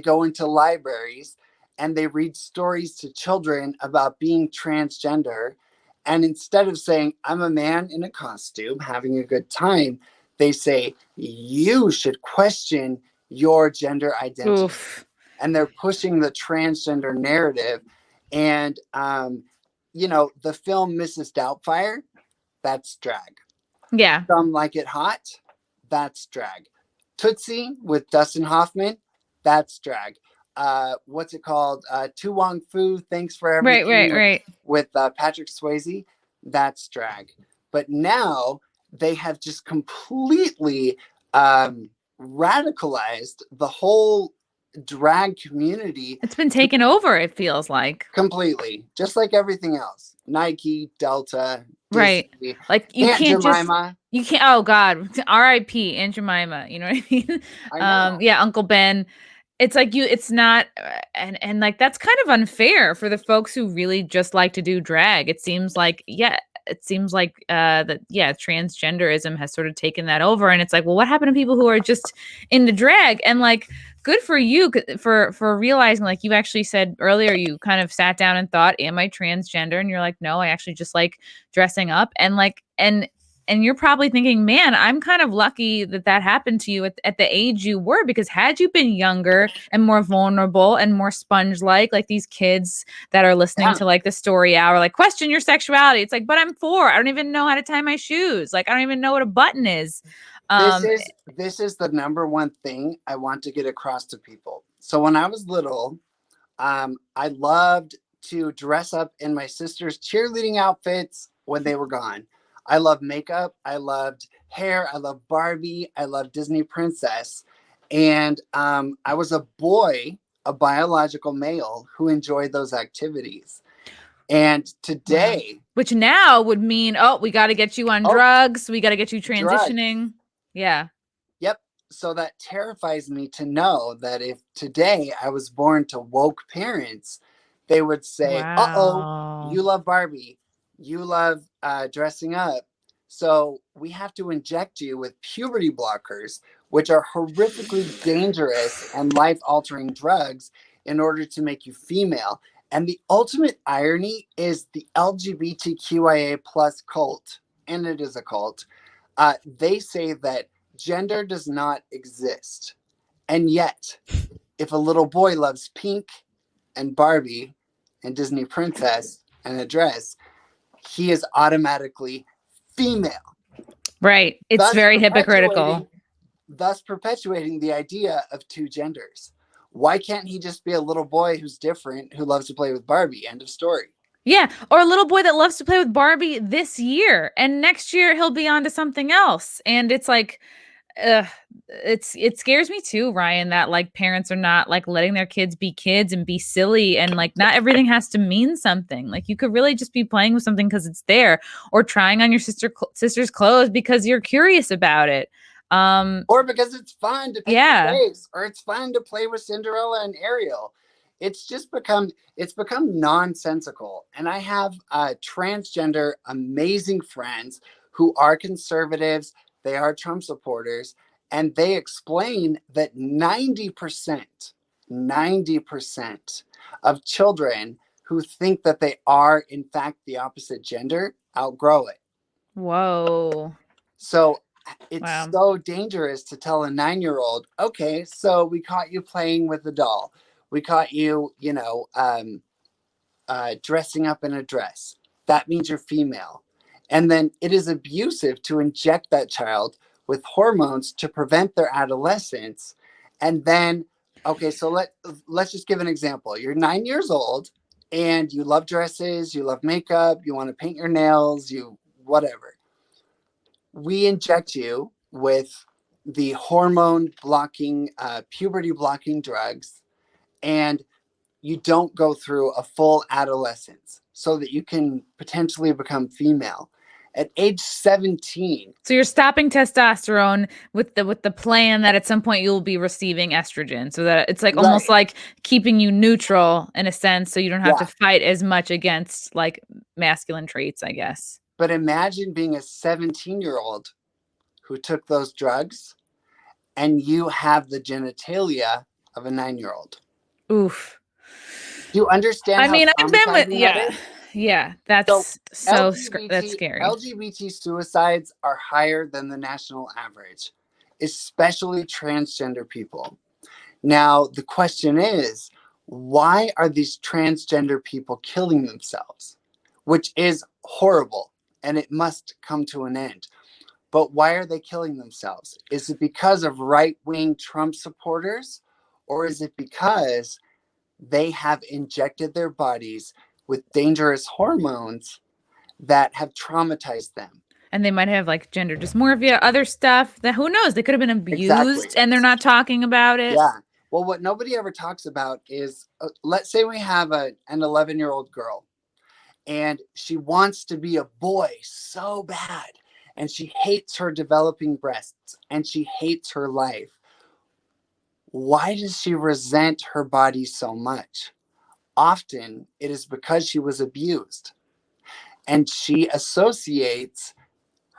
[SPEAKER 2] go into libraries and they read stories to children about being transgender. And instead of saying, I'm a man in a costume having a good time, they say, you should question your gender identity.
[SPEAKER 1] Oof.
[SPEAKER 2] And they're pushing the transgender narrative. And, the film Mrs. Doubtfire, that's drag.
[SPEAKER 1] Yeah.
[SPEAKER 2] Some Like It Hot, that's drag. Tootsie with Dustin Hoffman, that's drag. What's it called? Tu Wong Fu, Thanks for Everything.
[SPEAKER 1] Right.
[SPEAKER 2] With Patrick Swayze, that's drag. But now they have just completely radicalized the whole drag community.
[SPEAKER 1] It's been taken over, it feels like.
[SPEAKER 2] Completely. Just like everything else. Nike, Delta,
[SPEAKER 1] Right.
[SPEAKER 2] Disney,
[SPEAKER 1] Like you
[SPEAKER 2] Aunt
[SPEAKER 1] can't
[SPEAKER 2] Jemima.
[SPEAKER 1] You can't. Oh God, R.I.P. Aunt Jemima. You know what I mean?
[SPEAKER 2] I know.
[SPEAKER 1] Yeah, Uncle Ben. It's like it's not, and like that's kind of unfair for the folks who really just like to do drag. It seems like transgenderism has sort of taken that over, and it's like, well, what happened to people who are just into drag? And like, good for you for realizing, like you actually said earlier, you kind of sat down and thought, am I transgender? And you're like, no, I actually just like dressing up. And like, and you're probably thinking, man, I'm kind of lucky that happened to you at the age you were, because had you been younger and more vulnerable and more sponge-like these kids that are listening to like the story hour, like, question your sexuality. It's like, but I'm 4. I don't even know how to tie my shoes. Like, I don't even know what a button is.
[SPEAKER 2] This is the number one thing I want to get across to people. So when I was little, I loved to dress up in my sister's cheerleading outfits when they were gone. I loved makeup. I loved hair. I loved Barbie. I loved Disney Princess. And I was a boy, a biological male who enjoyed those activities. And today...
[SPEAKER 1] Which now would mean, we got to get you on drugs. We got to get you transitioning. Drugs. Yeah.
[SPEAKER 2] Yep. So that terrifies me to know that if today I was born to woke parents, they would say, you love Barbie. You love dressing up. So we have to inject you with puberty blockers, which are horrifically dangerous and life-altering drugs in order to make you female. And the ultimate irony is the LGBTQIA+ cult, and it is a cult. They say that gender does not exist. And yet, if a little boy loves pink and Barbie and Disney Princess and a dress, he is automatically female.
[SPEAKER 1] Right. It's very hypocritical.
[SPEAKER 2] thus perpetuating the idea of two genders. Why can't he just be a little boy who's different, who loves to play with Barbie? End of story.
[SPEAKER 1] Yeah, or a little boy that loves to play with Barbie this year, and next year he'll be on to something else. And it's like, uh, it scares me too, Ryan, that like parents are not like letting their kids be kids and be silly, and like not everything has to mean something. Like you could really just be playing with something because it's there, or trying on your sister's clothes because you're curious about it.
[SPEAKER 2] Or because it's fun to paint your
[SPEAKER 1] Yeah.
[SPEAKER 2] face, or it's fun to play with Cinderella and Ariel. It's become nonsensical. And I have transgender amazing friends who are conservatives, they are Trump supporters, and they explain that 90% of children who think that they are in fact the opposite gender outgrow it.
[SPEAKER 1] Whoa.
[SPEAKER 2] So it's
[SPEAKER 1] Wow.
[SPEAKER 2] so dangerous to tell a 9-year-old, okay, so we caught you playing with a doll. We caught you, dressing up in a dress. That means you're female. And then it is abusive to inject that child with hormones to prevent their adolescence. And then, okay, so let's just give an example. You're 9 years old and you love dresses, you love makeup, you want to paint your nails, you whatever. We inject you with the hormone blocking, puberty blocking drugs, and you don't go through a full adolescence so that you can potentially become female. At age 17,
[SPEAKER 1] So you're stopping testosterone with the plan that at some point you'll be receiving estrogen, so that it's like almost
[SPEAKER 2] right?
[SPEAKER 1] like keeping you neutral in a sense, so you don't have to
[SPEAKER 2] Yeah.
[SPEAKER 1] fight as much against like masculine traits, I guess.
[SPEAKER 2] But imagine being a 17-year-old who took those drugs and you have the genitalia of a 9-year-old.
[SPEAKER 1] Oof.
[SPEAKER 2] Do you understand
[SPEAKER 1] I
[SPEAKER 2] how
[SPEAKER 1] mean, I've been with
[SPEAKER 2] traumatizing that
[SPEAKER 1] yeah.
[SPEAKER 2] is?
[SPEAKER 1] Yeah,
[SPEAKER 2] So
[SPEAKER 1] that's scary.
[SPEAKER 2] LGBT suicides are higher than the national average, especially transgender people. Now, the question is, why are these transgender people killing themselves? Which is horrible and it must come to an end. But why are they killing themselves? Is it because of right-wing Trump supporters, or is it because they have injected their bodies with dangerous hormones that have traumatized them?
[SPEAKER 1] And they might have like gender dysmorphia, other stuff that who knows? They could have been
[SPEAKER 2] Exactly.
[SPEAKER 1] abused and they're not talking about it.
[SPEAKER 2] Yeah. Well, what nobody ever talks about is, let's say we have an 11-year-old girl and she wants to be a boy so bad, and she hates her developing breasts and she hates her life. Why does she resent her body so much? Often it is because she was abused and she associates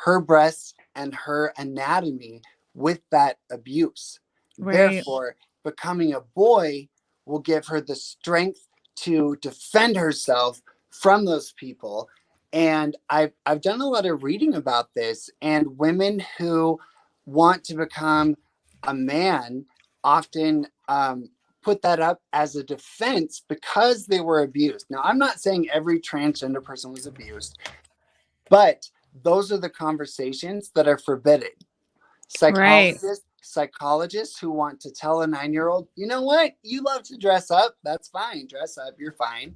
[SPEAKER 2] her breasts and her anatomy with that abuse.
[SPEAKER 1] Right.
[SPEAKER 2] Therefore, becoming a boy will give her the strength to defend herself from those people. And I've done a lot of reading about this, and women who want to become a man often put that up as a defense because they were abused. Now, I'm not saying every transgender person was abused, but those are the conversations that are forbidden.
[SPEAKER 1] Right.
[SPEAKER 2] Psychologists who want to tell a 9-year-old, you know what, you love to dress up, that's fine, dress up, you're fine.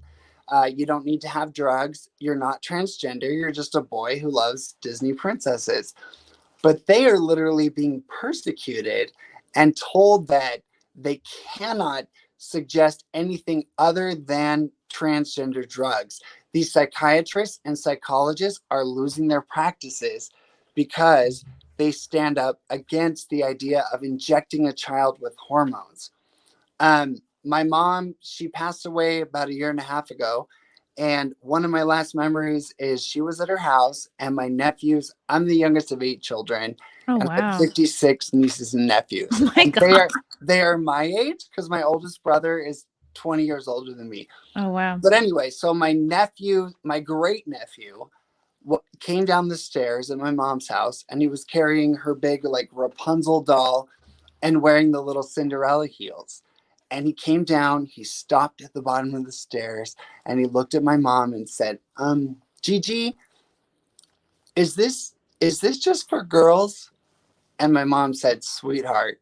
[SPEAKER 2] You don't need to have drugs, you're not transgender, you're just a boy who loves Disney princesses. But they are literally being persecuted and told that they cannot suggest anything other than transgender drugs. These psychiatrists and psychologists are losing their practices because they stand up against the idea of injecting a child with hormones. My mom, she passed away about a year and a half ago. And one of my last memories is she was at her house, and my nephews, I'm the youngest of 8 children,
[SPEAKER 1] Oh
[SPEAKER 2] and I have
[SPEAKER 1] wow.
[SPEAKER 2] 56 nieces and nephews.
[SPEAKER 1] Oh my
[SPEAKER 2] And
[SPEAKER 1] god.
[SPEAKER 2] they are my age because my oldest brother is 20 years older than me.
[SPEAKER 1] Oh wow.
[SPEAKER 2] But anyway, so my nephew, my great nephew, came down the stairs at my mom's house, and he was carrying her big like Rapunzel doll and wearing the little Cinderella heels. And he came down, he stopped at the bottom of the stairs, and he looked at my mom and said, Gigi, is this just for girls? And my mom said, sweetheart,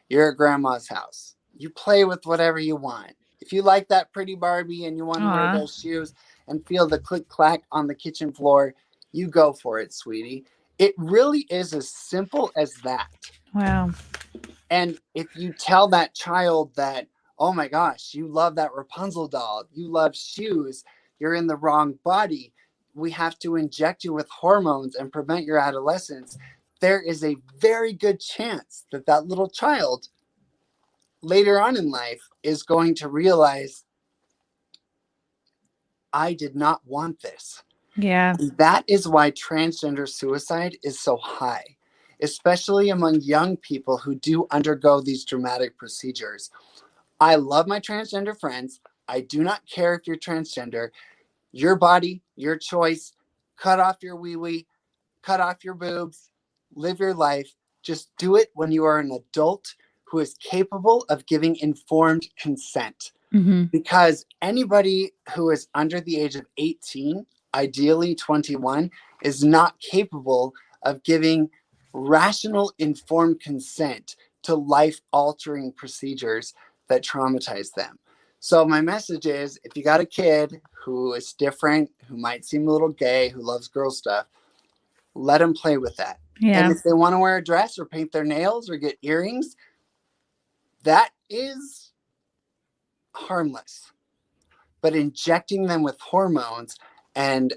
[SPEAKER 2] you're at grandma's house. You play with whatever you want. If you like that pretty Barbie and you want to wear
[SPEAKER 1] Aw.
[SPEAKER 2] those shoes and feel the click clack on the kitchen floor, you go for it, sweetie. It really is as simple as that.
[SPEAKER 1] Wow.
[SPEAKER 2] And if you tell that child that, oh my gosh, you love that Rapunzel doll, you love shoes, you're in the wrong body, we have to inject you with hormones and prevent your adolescence, there is a very good chance that that little child later on in life is going to realize, I did not want this.
[SPEAKER 1] Yeah.
[SPEAKER 2] And that is why transgender suicide is so high, especially among young people who do undergo these dramatic procedures. I love my transgender friends. I do not care if you're transgender. Your body, your choice. Cut off your wee wee, cut off your boobs, live your life. Just do it when you are an adult who is capable of giving informed consent.
[SPEAKER 1] Mm-hmm.
[SPEAKER 2] Because anybody who is under the age of 18, ideally 21, is not capable of giving rational, informed consent to life-altering procedures that traumatize them. So my message is, if you got a kid who is different, who might seem a little gay, who loves girl stuff, let them play with that.
[SPEAKER 1] Yeah.
[SPEAKER 2] And if they want to wear a dress or paint their nails or get earrings, that is harmless. But injecting them with hormones and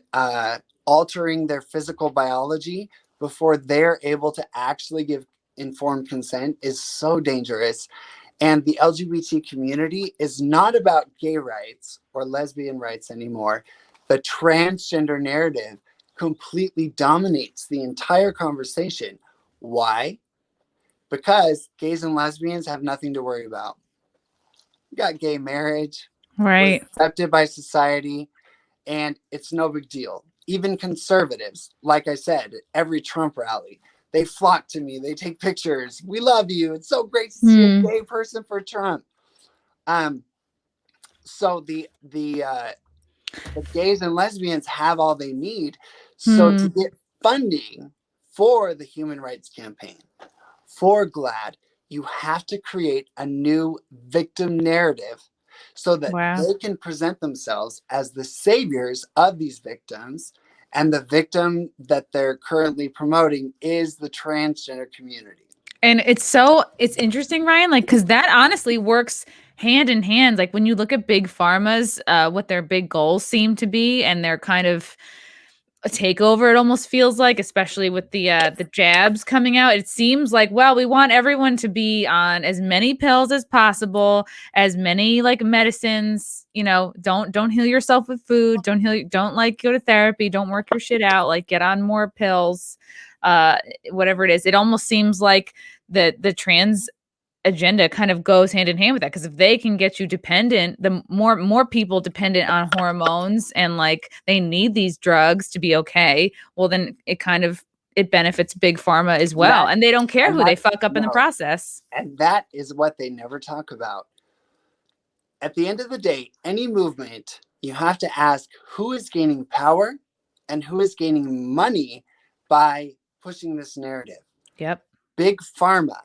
[SPEAKER 2] altering their physical biology before they're able to actually give informed consent is so dangerous. And the LGBT community is not about gay rights or lesbian rights anymore. The transgender narrative completely dominates the entire conversation. Why? Because gays and lesbians have nothing to worry about. We got gay marriage. We're
[SPEAKER 1] Right.
[SPEAKER 2] accepted by society, and it's no big deal. Even conservatives, like I said, at every Trump rally, they flock to me. They take pictures. We love you. It's so great to see a gay person for Trump. So the gays and lesbians have all they need. So to get funding for the Human Rights Campaign, for GLAAD, you have to create a new victim narrative so that
[SPEAKER 1] Wow.
[SPEAKER 2] they can present themselves as the saviors of these victims. And the victim that they're currently promoting is the transgender community.
[SPEAKER 1] And it's interesting, Ryan, like, because that honestly works hand in hand. Like when you look at big pharmas, what their big goals seem to be, and they're kind of a takeover, it almost feels like, especially with the jabs coming out. It seems like, well, we want everyone to be on as many pills as possible, as many like medicines, don't heal yourself with food, don't like go to therapy, don't work your shit out, like get on more pills, uh whatever it is. It almost seems like the trans agenda kind of goes hand in hand with that, because if they can get you dependent, the more people dependent on hormones, and like they need these drugs to be okay, well then it benefits big pharma as well, and they don't care who they fuck up in the process.
[SPEAKER 2] And that is what they never talk about. At the end of the day, any movement, you have to ask who is gaining power and who is gaining money by pushing this narrative.
[SPEAKER 1] Yep.
[SPEAKER 2] Big pharma,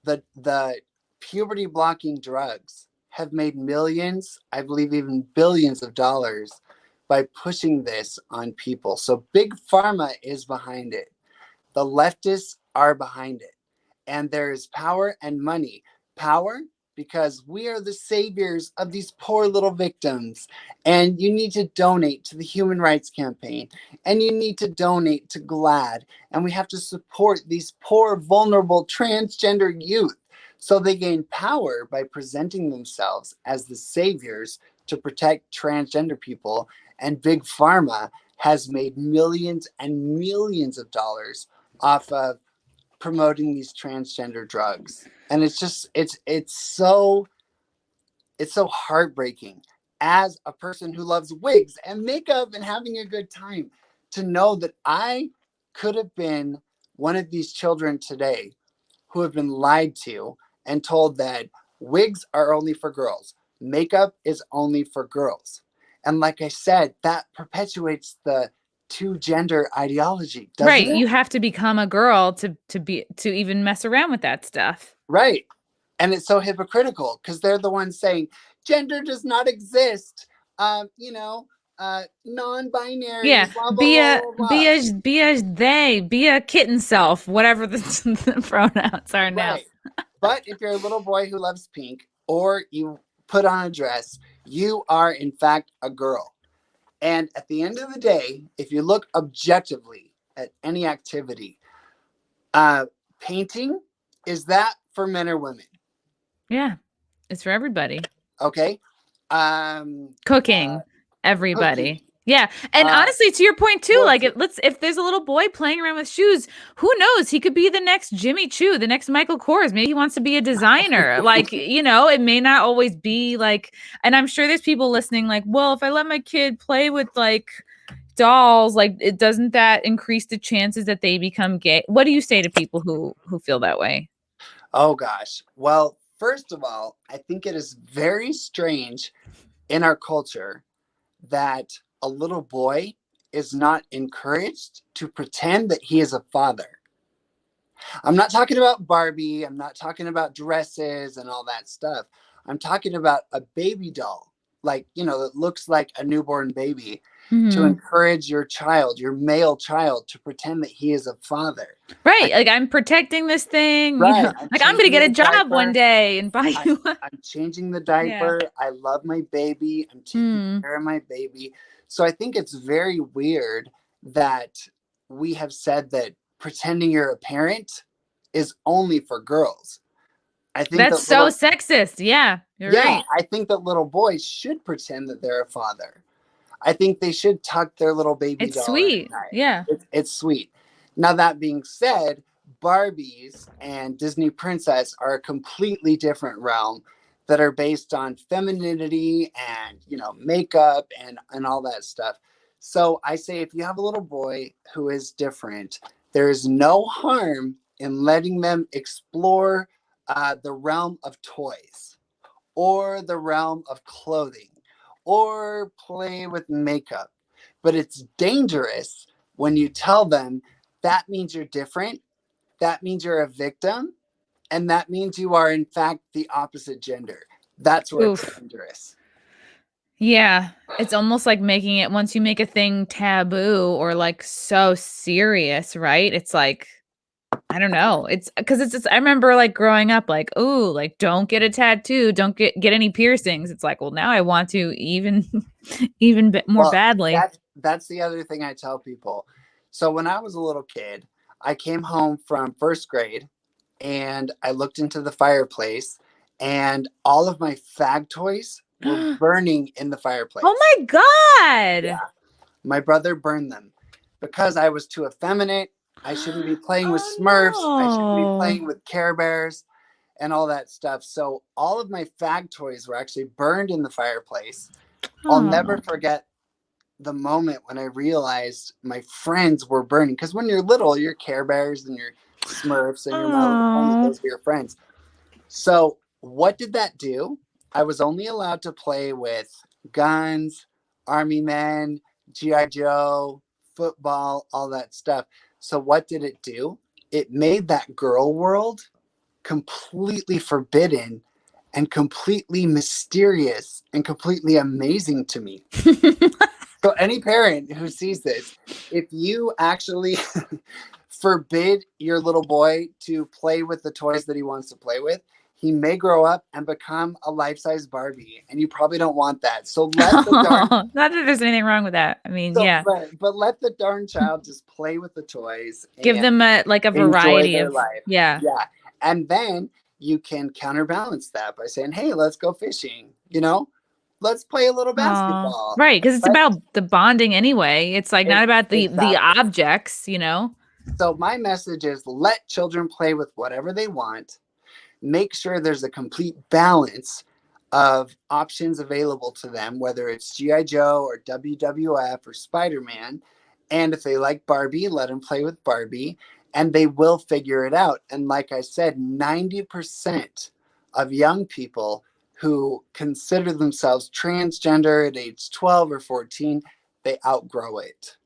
[SPEAKER 2] the puberty blocking drugs have made millions, I believe even billions of dollars by pushing this on people. So big pharma is behind it. The leftists are behind it. And there is power and money. Power because we are the saviors of these poor little victims. And you need to donate to the Human Rights Campaign. And you need to donate to GLAAD. And we have to support these poor, vulnerable transgender youth. So they gain power by presenting themselves as the saviors to protect transgender people. And Big Pharma has made millions and millions of dollars off of promoting these transgender drugs. And it's just it's so heartbreaking as a person who loves wigs and makeup and having a good time to know that I could have been one of these children today who have been lied to and told that wigs are only for girls, makeup is only for girls. And like I said, that perpetuates the two gender ideology, doesn't
[SPEAKER 1] Right.
[SPEAKER 2] it?
[SPEAKER 1] You have to become a girl to even mess around with that stuff.
[SPEAKER 2] Right. And it's so hypocritical because they're the ones saying gender does not exist. You know, non-binary,
[SPEAKER 1] Yeah.
[SPEAKER 2] blah blah blah blah blah.
[SPEAKER 1] Be a kitten self, whatever the pronouns are now.
[SPEAKER 2] Right. But if you're a little boy who loves pink or you put on a dress, you are in fact a girl. And at the end of the day, if you look objectively at any activity, painting, is that for men or women?
[SPEAKER 1] Yeah. It's for everybody.
[SPEAKER 2] Okay.
[SPEAKER 1] Cooking,
[SPEAKER 2] Cooking.
[SPEAKER 1] everybody. Yeah. And
[SPEAKER 2] Uh,
[SPEAKER 1] honestly, to your point too, like
[SPEAKER 2] quilting.
[SPEAKER 1] if there's a little boy playing around with shoes, who knows? He could be the next Jimmy Choo, the next Michael Kors. Maybe he wants to be a designer. Like, it may not always be like, and I'm sure there's people listening like, well, if I let my kid play with like dolls, like it doesn't that increase the chances that they become gay? What do you say to people who feel that way?
[SPEAKER 2] Oh gosh. Well, first of all, I think it is very strange in our culture that a little boy is not encouraged to pretend that he is a father. I'm not talking about Barbie. I'm not talking about dresses and all that stuff. I'm talking about a baby doll, like, that looks like a newborn baby, to
[SPEAKER 1] Mhm.
[SPEAKER 2] encourage your child, your male child, to pretend that he is a father.
[SPEAKER 1] Right. Like I'm protecting this thing,
[SPEAKER 2] Right. I'm
[SPEAKER 1] like I'm gonna
[SPEAKER 2] changing
[SPEAKER 1] get a
[SPEAKER 2] the
[SPEAKER 1] job one
[SPEAKER 2] diaper.
[SPEAKER 1] day and buy
[SPEAKER 2] I,
[SPEAKER 1] you one.
[SPEAKER 2] I'm changing the
[SPEAKER 1] Yeah.
[SPEAKER 2] diaper. I love my baby. I'm taking
[SPEAKER 1] Mm.
[SPEAKER 2] care of my baby. So I think it's very weird that we have said that pretending you're a parent is only for girls. I think
[SPEAKER 1] That's
[SPEAKER 2] that
[SPEAKER 1] so sexist. Yeah, you're
[SPEAKER 2] yeah,
[SPEAKER 1] right.
[SPEAKER 2] I think that little boys should pretend that they're a father. I think they should tuck their little baby
[SPEAKER 1] It's
[SPEAKER 2] doll in
[SPEAKER 1] sweet.
[SPEAKER 2] at night.
[SPEAKER 1] Yeah.
[SPEAKER 2] It's sweet. Now, that being said, Barbies and Disney Princess are a completely different realm that are based on femininity and, makeup and all that stuff. So I say if you have a little boy who is different, there is no harm in letting them explore the realm of toys or the realm of clothing or play with makeup. But it's dangerous when you tell them that means you're different, that means you're a victim, and that means you are, in fact, the opposite gender. That's where it's
[SPEAKER 1] Oof.
[SPEAKER 2] dangerous.
[SPEAKER 1] Yeah. It's almost like making it once you make a thing taboo or like so serious, right? It's like I don't know. It's because it's just, I remember like growing up, like, oh, like don't get a tattoo, don't get any piercings. It's like, well, now I want to even even bit more
[SPEAKER 2] Well,
[SPEAKER 1] badly.
[SPEAKER 2] that's the other thing I tell people. So when I was a little kid, I came home from first grade and I looked into the fireplace and all of my fag toys were
[SPEAKER 1] Oh
[SPEAKER 2] burning in the fireplace.
[SPEAKER 1] my God.
[SPEAKER 2] Yeah. My brother burned them because I was too effeminate. I shouldn't be playing with Smurfs. I shouldn't be
[SPEAKER 1] Oh
[SPEAKER 2] playing with Care Bears and all that stuff. So all of my fag toys were actually burned in the fireplace. I'll
[SPEAKER 1] no.
[SPEAKER 2] never forget the moment when I realized my friends were burning. Because when you're little, your Care Bears and your Smurfs and your My Little Pony,
[SPEAKER 1] Oh.
[SPEAKER 2] those are your friends. So what did that do? I was only allowed to play with guns, army men, GI Joe, football, all that stuff. So what did it do? It made that girl world completely forbidden and completely mysterious and completely amazing to me. So any parent who sees this, if you actually forbid your little boy to play with the toys that he wants to play with, he may grow up and become a life-size Barbie, and you probably don't want that. So let the darn
[SPEAKER 1] Not that there's anything wrong with that. I mean,
[SPEAKER 2] so
[SPEAKER 1] yeah.
[SPEAKER 2] but let the darn child just play with the toys
[SPEAKER 1] Give
[SPEAKER 2] and
[SPEAKER 1] them a
[SPEAKER 2] enjoy
[SPEAKER 1] variety
[SPEAKER 2] their
[SPEAKER 1] of
[SPEAKER 2] life.
[SPEAKER 1] yeah.
[SPEAKER 2] Yeah. And then you can counterbalance that by saying, hey, let's go fishing, let's play a little
[SPEAKER 1] Oh,
[SPEAKER 2] basketball.
[SPEAKER 1] right, because it's
[SPEAKER 2] Let's
[SPEAKER 1] about the bonding anyway. It's like not about the
[SPEAKER 2] exactly.
[SPEAKER 1] objects.
[SPEAKER 2] So my message is let children play with whatever they want. Make sure there's a complete balance of options available to them, whether it's GI Joe or WWF or Spider-Man. And if they like Barbie, let them play with Barbie and they will figure it out. And like I said, 90% of young people who consider themselves transgender at age 12 or 14, they outgrow it.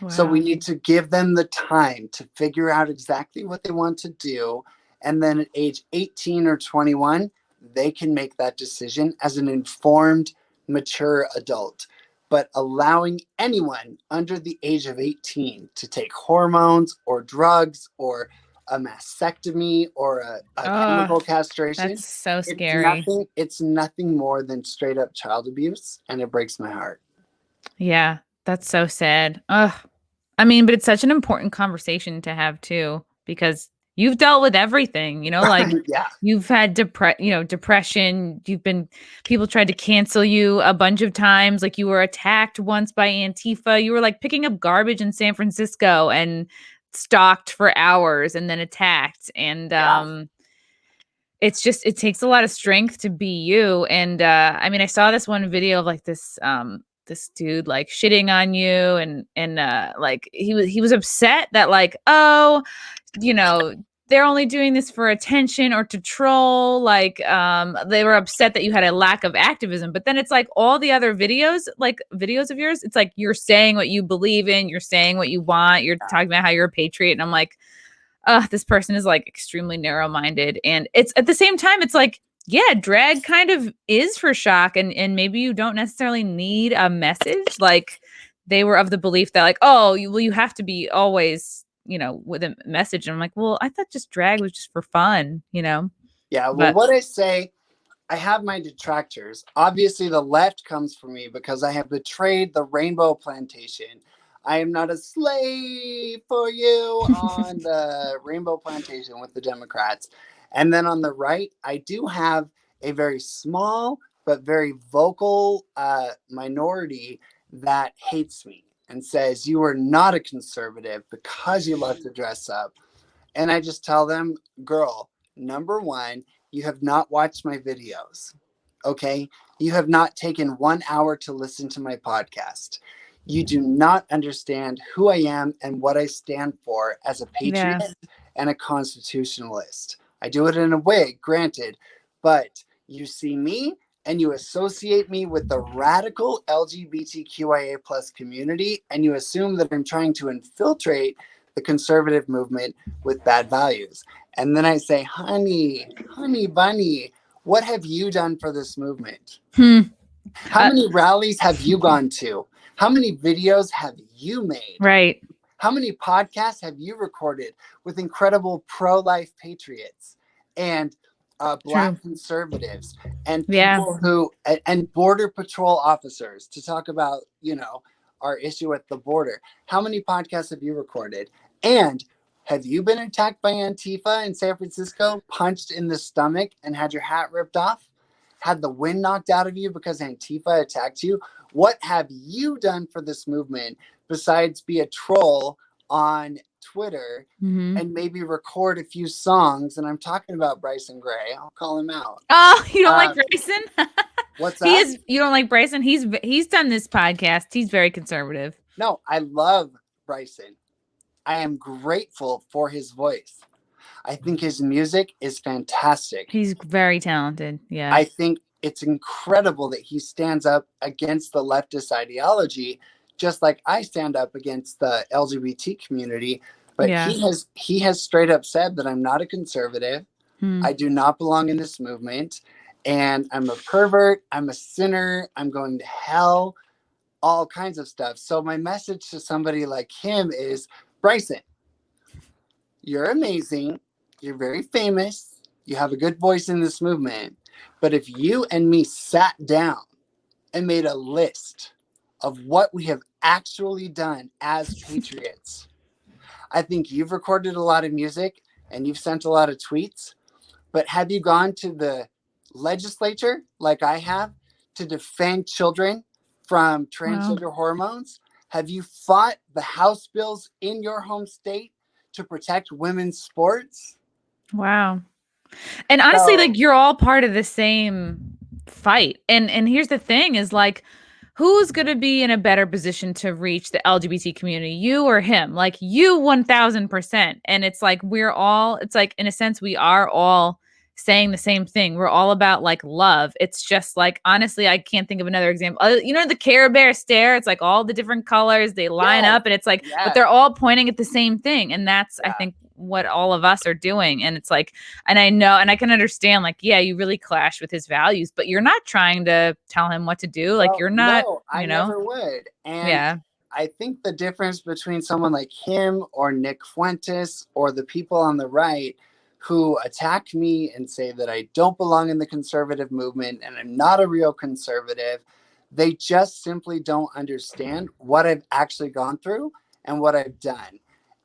[SPEAKER 2] So we
[SPEAKER 1] Wow.
[SPEAKER 2] need to give them the time to figure out exactly what they want to do. And then at age 18 or 21, they can make that decision as an informed, mature adult. But allowing anyone under the age of 18 to take hormones or drugs or a mastectomy or a
[SPEAKER 1] Oh,
[SPEAKER 2] chemical castration,
[SPEAKER 1] that's so
[SPEAKER 2] it's
[SPEAKER 1] scary.
[SPEAKER 2] nothing more than straight up child abuse, and it breaks my heart.
[SPEAKER 1] Yeah, that's so sad. Ugh. I mean, but it's such an important conversation to have too, because you've dealt with everything, like
[SPEAKER 2] Yeah.
[SPEAKER 1] you've had depression. People tried to cancel you a bunch of times. Like you were attacked once by Antifa. You were like picking up garbage in San Francisco and stalked for hours and then attacked. And
[SPEAKER 2] Yeah.
[SPEAKER 1] it takes a lot of strength to be you. And I mean, I saw this one video of like this dude like shitting on you, and like he was upset that like, oh, you know they're only doing this for attention or to troll. Like they were upset that you had a lack of activism, but then it's like all the other videos of yours, it's like you're saying what you believe in, you're saying what you want, you're talking about how you're a patriot. And I'm like, this person is like extremely narrow-minded. And it's at the same time, it's like, yeah, drag kind of is for shock, and maybe you don't necessarily need a message. Like they were of the belief that like, oh, you have to be always, with a message. And I'm like, well, I thought just drag was just for fun.
[SPEAKER 2] Yeah. Well,
[SPEAKER 1] But
[SPEAKER 2] what I say, I have my detractors. Obviously, the left comes for me because I have betrayed the rainbow plantation. I am not a slave for you on the rainbow plantation with the Democrats. And then on the right, I do have a very small but very vocal minority that hates me and says, you are not a conservative because you love to dress up. And I just tell them, girl, number one, you have not watched my videos. Okay. You have not taken 1 hour to listen to my podcast. You do not understand who I am and what I stand for as a
[SPEAKER 1] yeah,
[SPEAKER 2] patriot and a constitutionalist. I do it in a way, granted, but you see me and you associate me with the radical LGBTQIA plus community, and you assume that I'm trying to infiltrate the conservative movement with bad values. And then I say, honey bunny, what have you done for this movement?
[SPEAKER 1] hmm.
[SPEAKER 2] How many rallies have you gone to? How many videos have you made?
[SPEAKER 1] Right.
[SPEAKER 2] How many podcasts have you recorded with incredible pro-life patriots and
[SPEAKER 1] True.
[SPEAKER 2] Black conservatives and
[SPEAKER 1] Yeah.
[SPEAKER 2] people and border patrol officers to talk about, our issue at the border? How many podcasts have you recorded? And have you been attacked by Antifa in San Francisco, punched in the stomach and had your hat ripped off? Had the wind knocked out of you because Antifa attacked you? What have you done for this movement besides be a troll on Twitter
[SPEAKER 1] Hmm.
[SPEAKER 2] and maybe record a few songs? And I'm talking about Bryson Gray. I'll call him out.
[SPEAKER 1] Oh, you don't like Bryson?
[SPEAKER 2] What's
[SPEAKER 1] He
[SPEAKER 2] that?
[SPEAKER 1] is. You don't like Bryson? He's done this podcast. He's very conservative.
[SPEAKER 2] No, I love Bryson. I am grateful for his voice. I think his music is fantastic.
[SPEAKER 1] He's very talented. Yeah.
[SPEAKER 2] I think it's incredible that he stands up against the leftist ideology, just like I stand up against the LGBT community. But
[SPEAKER 1] Yeah.
[SPEAKER 2] he has straight up said that I'm not a conservative.
[SPEAKER 1] Hmm.
[SPEAKER 2] I do not belong in this movement. And I'm a pervert. I'm a sinner. I'm going to hell. All kinds of stuff. So my message to somebody like him is, Bryson, you're amazing. You're very famous. You have a good voice in this movement. But if you and me sat down and made a list of what we have actually done as patriots, I think you've recorded a lot of music and you've sent a lot of tweets. But have you gone to the legislature like I have to defend children from transgender hormones? Have you fought the House bills in your home state to protect women's sports?
[SPEAKER 1] Wow. And honestly, like you're all part of the same fight. And here's the thing is like, who's going to be in a better position to reach the LGBT community, you or him? Like you 1000%. And it's like, it's like, in a sense, we are all saying the same thing. We're all about like love. It's just like, honestly, I can't think of another example. You know, the Care Bear stare, it's like all the different colors, they line
[SPEAKER 2] Yes.
[SPEAKER 1] up and it's like, but
[SPEAKER 2] Yes.
[SPEAKER 1] they're all pointing at the same thing. And that's, I
[SPEAKER 2] Yeah.
[SPEAKER 1] think, what all of us are doing. And it's like, and I know, and I can understand, like, yeah, you really clash with his values, but you're not trying to tell him what to do. Like,
[SPEAKER 2] Well,
[SPEAKER 1] you're not,
[SPEAKER 2] no, I
[SPEAKER 1] you know,
[SPEAKER 2] never would. And
[SPEAKER 1] yeah.
[SPEAKER 2] I think the difference between someone like him or Nick Fuentes or the people on the right who attack me and say that I don't belong in the conservative movement and I'm not a real conservative, they just simply don't understand what I've actually gone through and what I've done.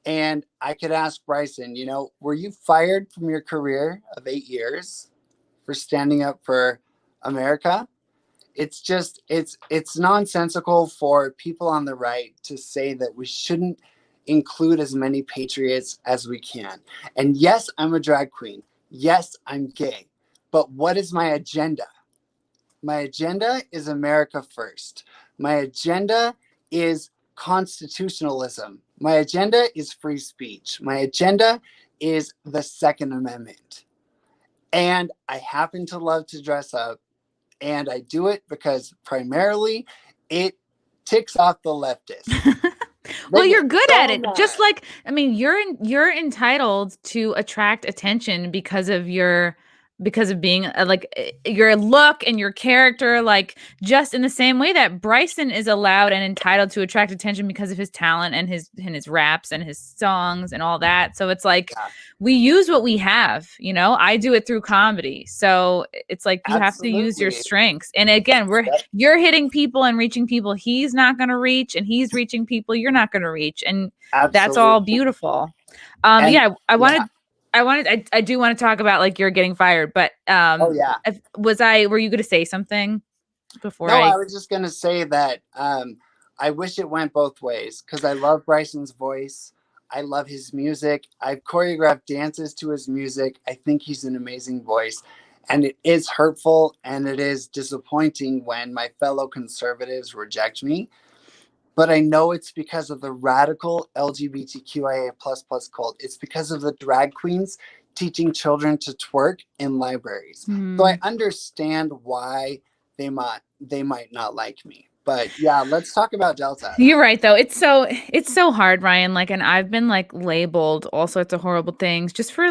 [SPEAKER 2] And I could ask Bryson, you know, were you fired from your career of 8 years for standing up for America? It's just it's nonsensical for people on the right to say that we shouldn't include as many patriots as we can. And yes, I'm a drag queen. Yes, I'm gay. But what is my agenda? My agenda is America first. My agenda is constitutionalism. My agenda is free speech. My agenda is the Second Amendment. And I happen to love to dress up, and I do it because primarily it ticks off the leftists.
[SPEAKER 1] Well,
[SPEAKER 2] They
[SPEAKER 1] you're
[SPEAKER 2] get
[SPEAKER 1] good at
[SPEAKER 2] so
[SPEAKER 1] it.
[SPEAKER 2] mad.
[SPEAKER 1] Just like, I mean, you're entitled to attract attention because of being like your look and your character, like just in the same way that Bryson is allowed and entitled to attract attention because of his talent and his raps and his songs and all that. So it's like
[SPEAKER 2] Yeah,
[SPEAKER 1] we use what we have, you know. I do it through comedy. So it's like you have to use your
[SPEAKER 2] absolutely.
[SPEAKER 1] strengths. And again,
[SPEAKER 2] Yep,
[SPEAKER 1] you're hitting people and reaching people he's not going to reach, and he's reaching people you're not going to reach, and that's all
[SPEAKER 2] absolutely.
[SPEAKER 1] beautiful.
[SPEAKER 2] And
[SPEAKER 1] Yeah,
[SPEAKER 2] yeah,
[SPEAKER 1] I do want to talk about like you're getting fired, but
[SPEAKER 2] oh yeah.
[SPEAKER 1] were you going to say something before
[SPEAKER 2] No,
[SPEAKER 1] I?
[SPEAKER 2] I was just gonna say that I wish it went both ways because I love Bryson's voice. I love his music. I've choreographed dances to his music. I think he's an amazing voice. And it is hurtful and it is disappointing when my fellow conservatives reject me. But I know it's because of the radical LGBTQIA plus cult. It's because of the drag queens teaching children to twerk in libraries. So I understand why they might not like me. But yeah, let's talk about Delta.
[SPEAKER 1] You're right though. It's so hard, Ryan. Like, and I've been like labeled all sorts of horrible things just for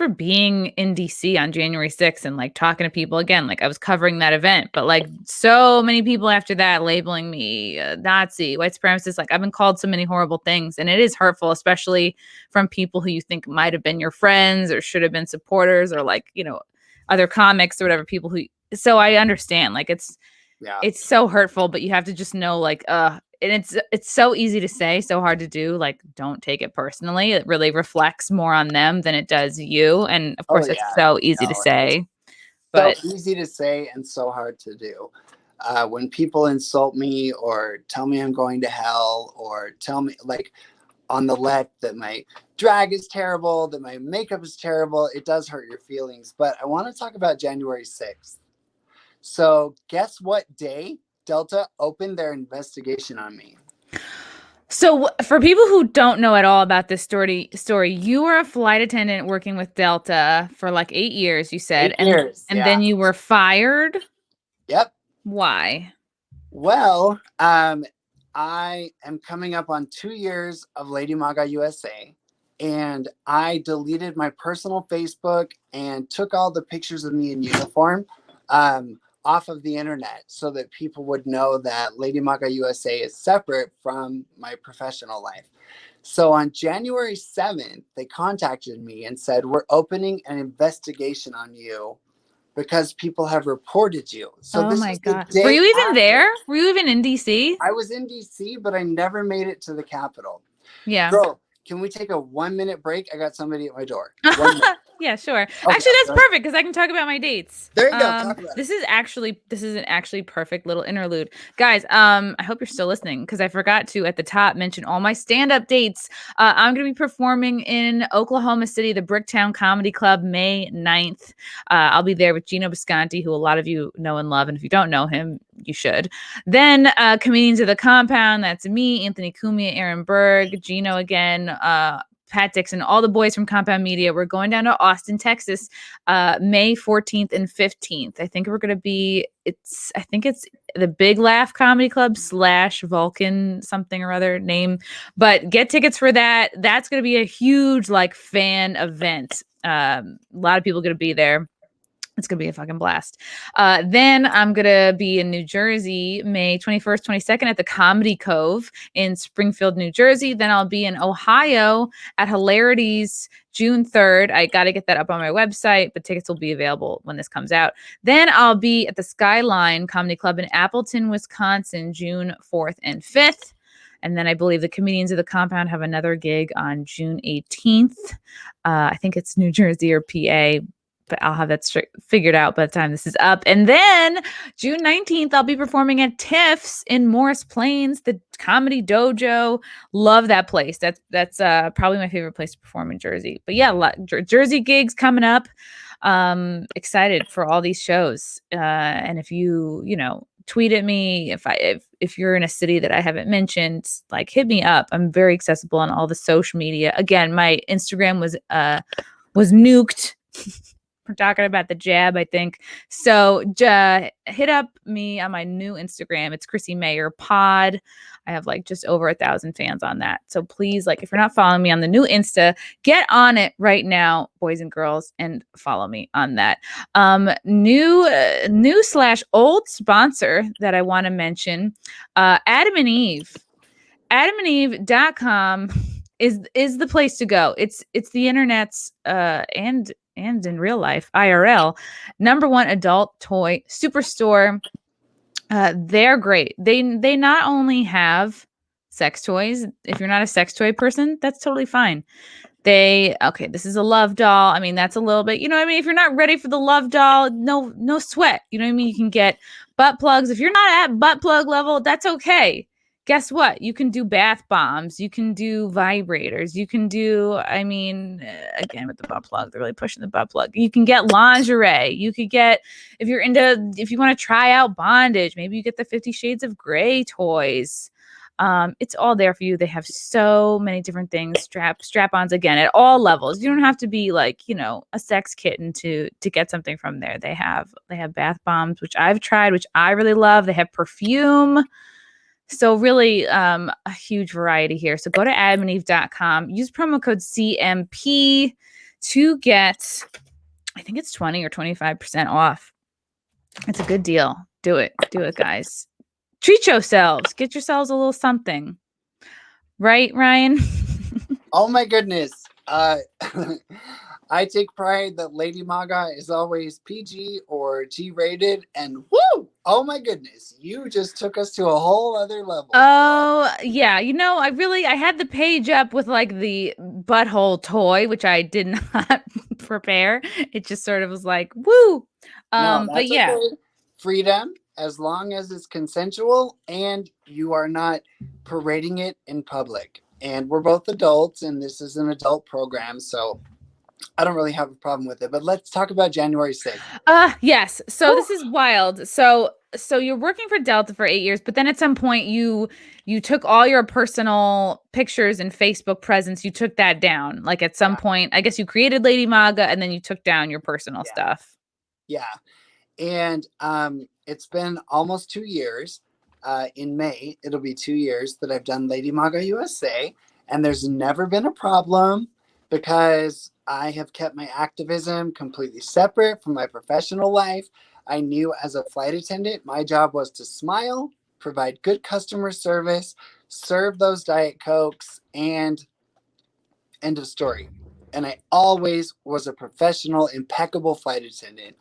[SPEAKER 1] being in DC on January 6th and like talking to people again. Like I was covering that event, but like so many people after that labeling me Nazi, white supremacist. Like I've been called so many horrible things, and it is hurtful, especially from people who you think might have been your friends or should have been supporters, or like, you know, other comics or whatever people who. So I understand. Like
[SPEAKER 2] Yeah.
[SPEAKER 1] it's so hurtful, but you have to just know, like, and it's so easy to say, so hard to do. Like, don't take it personally. It really reflects more on them than it does you. And of
[SPEAKER 2] Oh
[SPEAKER 1] course, it's
[SPEAKER 2] yeah.
[SPEAKER 1] so easy to
[SPEAKER 2] No, it's
[SPEAKER 1] say.
[SPEAKER 2] so
[SPEAKER 1] But
[SPEAKER 2] easy to say and so hard to do. When people insult me or tell me I'm going to hell or tell me like on the left that my drag is terrible, that my makeup is terrible, it does hurt your feelings. But I want to talk about January 6th. So guess what day Delta opened their investigation on me?
[SPEAKER 1] so for people who don't know at all about this story, you were a flight attendant working with Delta for like 8 years, you said,
[SPEAKER 2] 8 years.
[SPEAKER 1] and
[SPEAKER 2] Yeah.
[SPEAKER 1] then you were fired.
[SPEAKER 2] Yep.
[SPEAKER 1] Why?
[SPEAKER 2] Well, I am coming up on 2 years of Lady MAGA USA, and I deleted my personal Facebook and took all the pictures of me in uniform off of the internet so that people would know that Lady MAGA USA is separate from my professional life. So on January 7th, they contacted me and said, "We're opening an investigation on you because people have reported you." So
[SPEAKER 1] Oh
[SPEAKER 2] this
[SPEAKER 1] my
[SPEAKER 2] was the
[SPEAKER 1] God. Were
[SPEAKER 2] day
[SPEAKER 1] you even
[SPEAKER 2] after.
[SPEAKER 1] there? Were you even in DC?
[SPEAKER 2] I was in DC, but I never made it to the Capitol.
[SPEAKER 1] Yeah.
[SPEAKER 2] Bro, can we take a 1 minute break? I got somebody at my door. 1 minute.
[SPEAKER 1] Yeah, sure.
[SPEAKER 2] Okay.
[SPEAKER 1] Actually, that's perfect because I can talk about my dates.
[SPEAKER 2] There you go. Talk about it.
[SPEAKER 1] This is an actually perfect little interlude. Guys, I hope you're still listening because I forgot to at the top mention all my stand-up dates. I'm gonna be performing in Oklahoma City, the Bricktown Comedy Club, May 9th. I'll be there with Gino Bisconti, who a lot of you know and love, and if you don't know him, you should. Then Comedians of the Compound, that's me, Anthony Cumia, Aaron Berg, Gino again. Pat Dixon, all the boys from Compound Media. We're going down to Austin, Texas, May 14th and 15th. I think we're going to be, I think it's the Big Laugh Comedy Club / Vulcan something or other name, but get tickets for that. That's going to be a huge like fan event. A lot of people going to be there. It's going to be a fucking blast. Then I'm going to be in New Jersey, May 21st, 22nd at the Comedy Cove in Springfield, New Jersey. Then I'll be in Ohio at Hilarities June 3rd. I got to get that up on my website, but tickets will be available when this comes out. Then I'll be at the Skyline Comedy Club in Appleton, Wisconsin, June 4th and 5th. And then I believe the Comedians of the Compound have another gig on June 18th. I think it's New Jersey or PA, but I'll have that figured out by the time this is up. And then June 19th, I'll be performing at Tiff's in Morris Plains, the Comedy Dojo. Love that place. That's probably my favorite place to perform in Jersey. But yeah, Jersey gigs coming up. Excited for all these shows. And if you tweet at me, if you're in a city that I haven't mentioned, like hit me up. I'm very accessible on all the social media. Again, my Instagram was nuked. We're talking about the jab, I think. So hit up me on my new Instagram. It's Chrissie Mayr Pod. I have like just over 1,000 fans on that. So please, like, if you're not following me on the new Insta, get on it right now, boys and girls, and follow me on that. New / old sponsor that I want to mention, Adam and Eve. AdamandEve.com is the place to go. It's the internet's and in real life, IRL, #1 adult toy superstore. They're great. They not only have sex toys. If you're not a sex toy person, that's totally fine. This is a love doll. I mean, that's a little bit, if you're not ready for the love doll, no sweat. You know what I mean? You can get butt plugs. If you're not at butt plug level, that's okay. Guess what? You can do bath bombs. You can do vibrators. You can do, again, with the butt plug, they're really pushing the butt plug. You can get lingerie. You could get, if you want to try out bondage, maybe you get the 50 Shades of Grey toys. It's all there for you. They have so many different things, strap-ons, again, at all levels. You don't have to be like, a sex kitten to get something from there. They have bath bombs, which I've tried, which I really love. They have perfume. So really a huge variety here. So go to adamandeve.com, use promo code CMP to get, I think it's 20 or 25% off. It's a good deal. Do it, guys. Treat yourselves. Get yourselves a little something. Right, Ryan?
[SPEAKER 2] Oh my goodness. I take pride that Lady MAGA is always PG or G-rated, and woo! Oh my goodness, you just took us to a whole other level.
[SPEAKER 1] Oh yeah, I had the page up with like the butthole toy, which I did not prepare. It just sort of was like, woo! But yeah,
[SPEAKER 2] okay. Freedom, as long as it's consensual and you are not parading it in public. And we're both adults, and this is an adult program, so I don't really have a problem with it, but let's talk about January 6th.
[SPEAKER 1] Yes. So this is wild. So you're working for Delta for 8 years, but then at some point you took all your personal pictures and Facebook presence, you took that down. Like at some point, I guess you created Lady MAGA and then you took down your personal stuff.
[SPEAKER 2] Yeah. And it's been almost 2 years. In May, it'll be 2 years that I've done Lady MAGA USA, and there's never been a problem because I have kept my activism completely separate from my professional life. I knew as a flight attendant, my job was to smile, provide good customer service, serve those Diet Cokes, and end of story. And I always was a professional, impeccable flight attendant.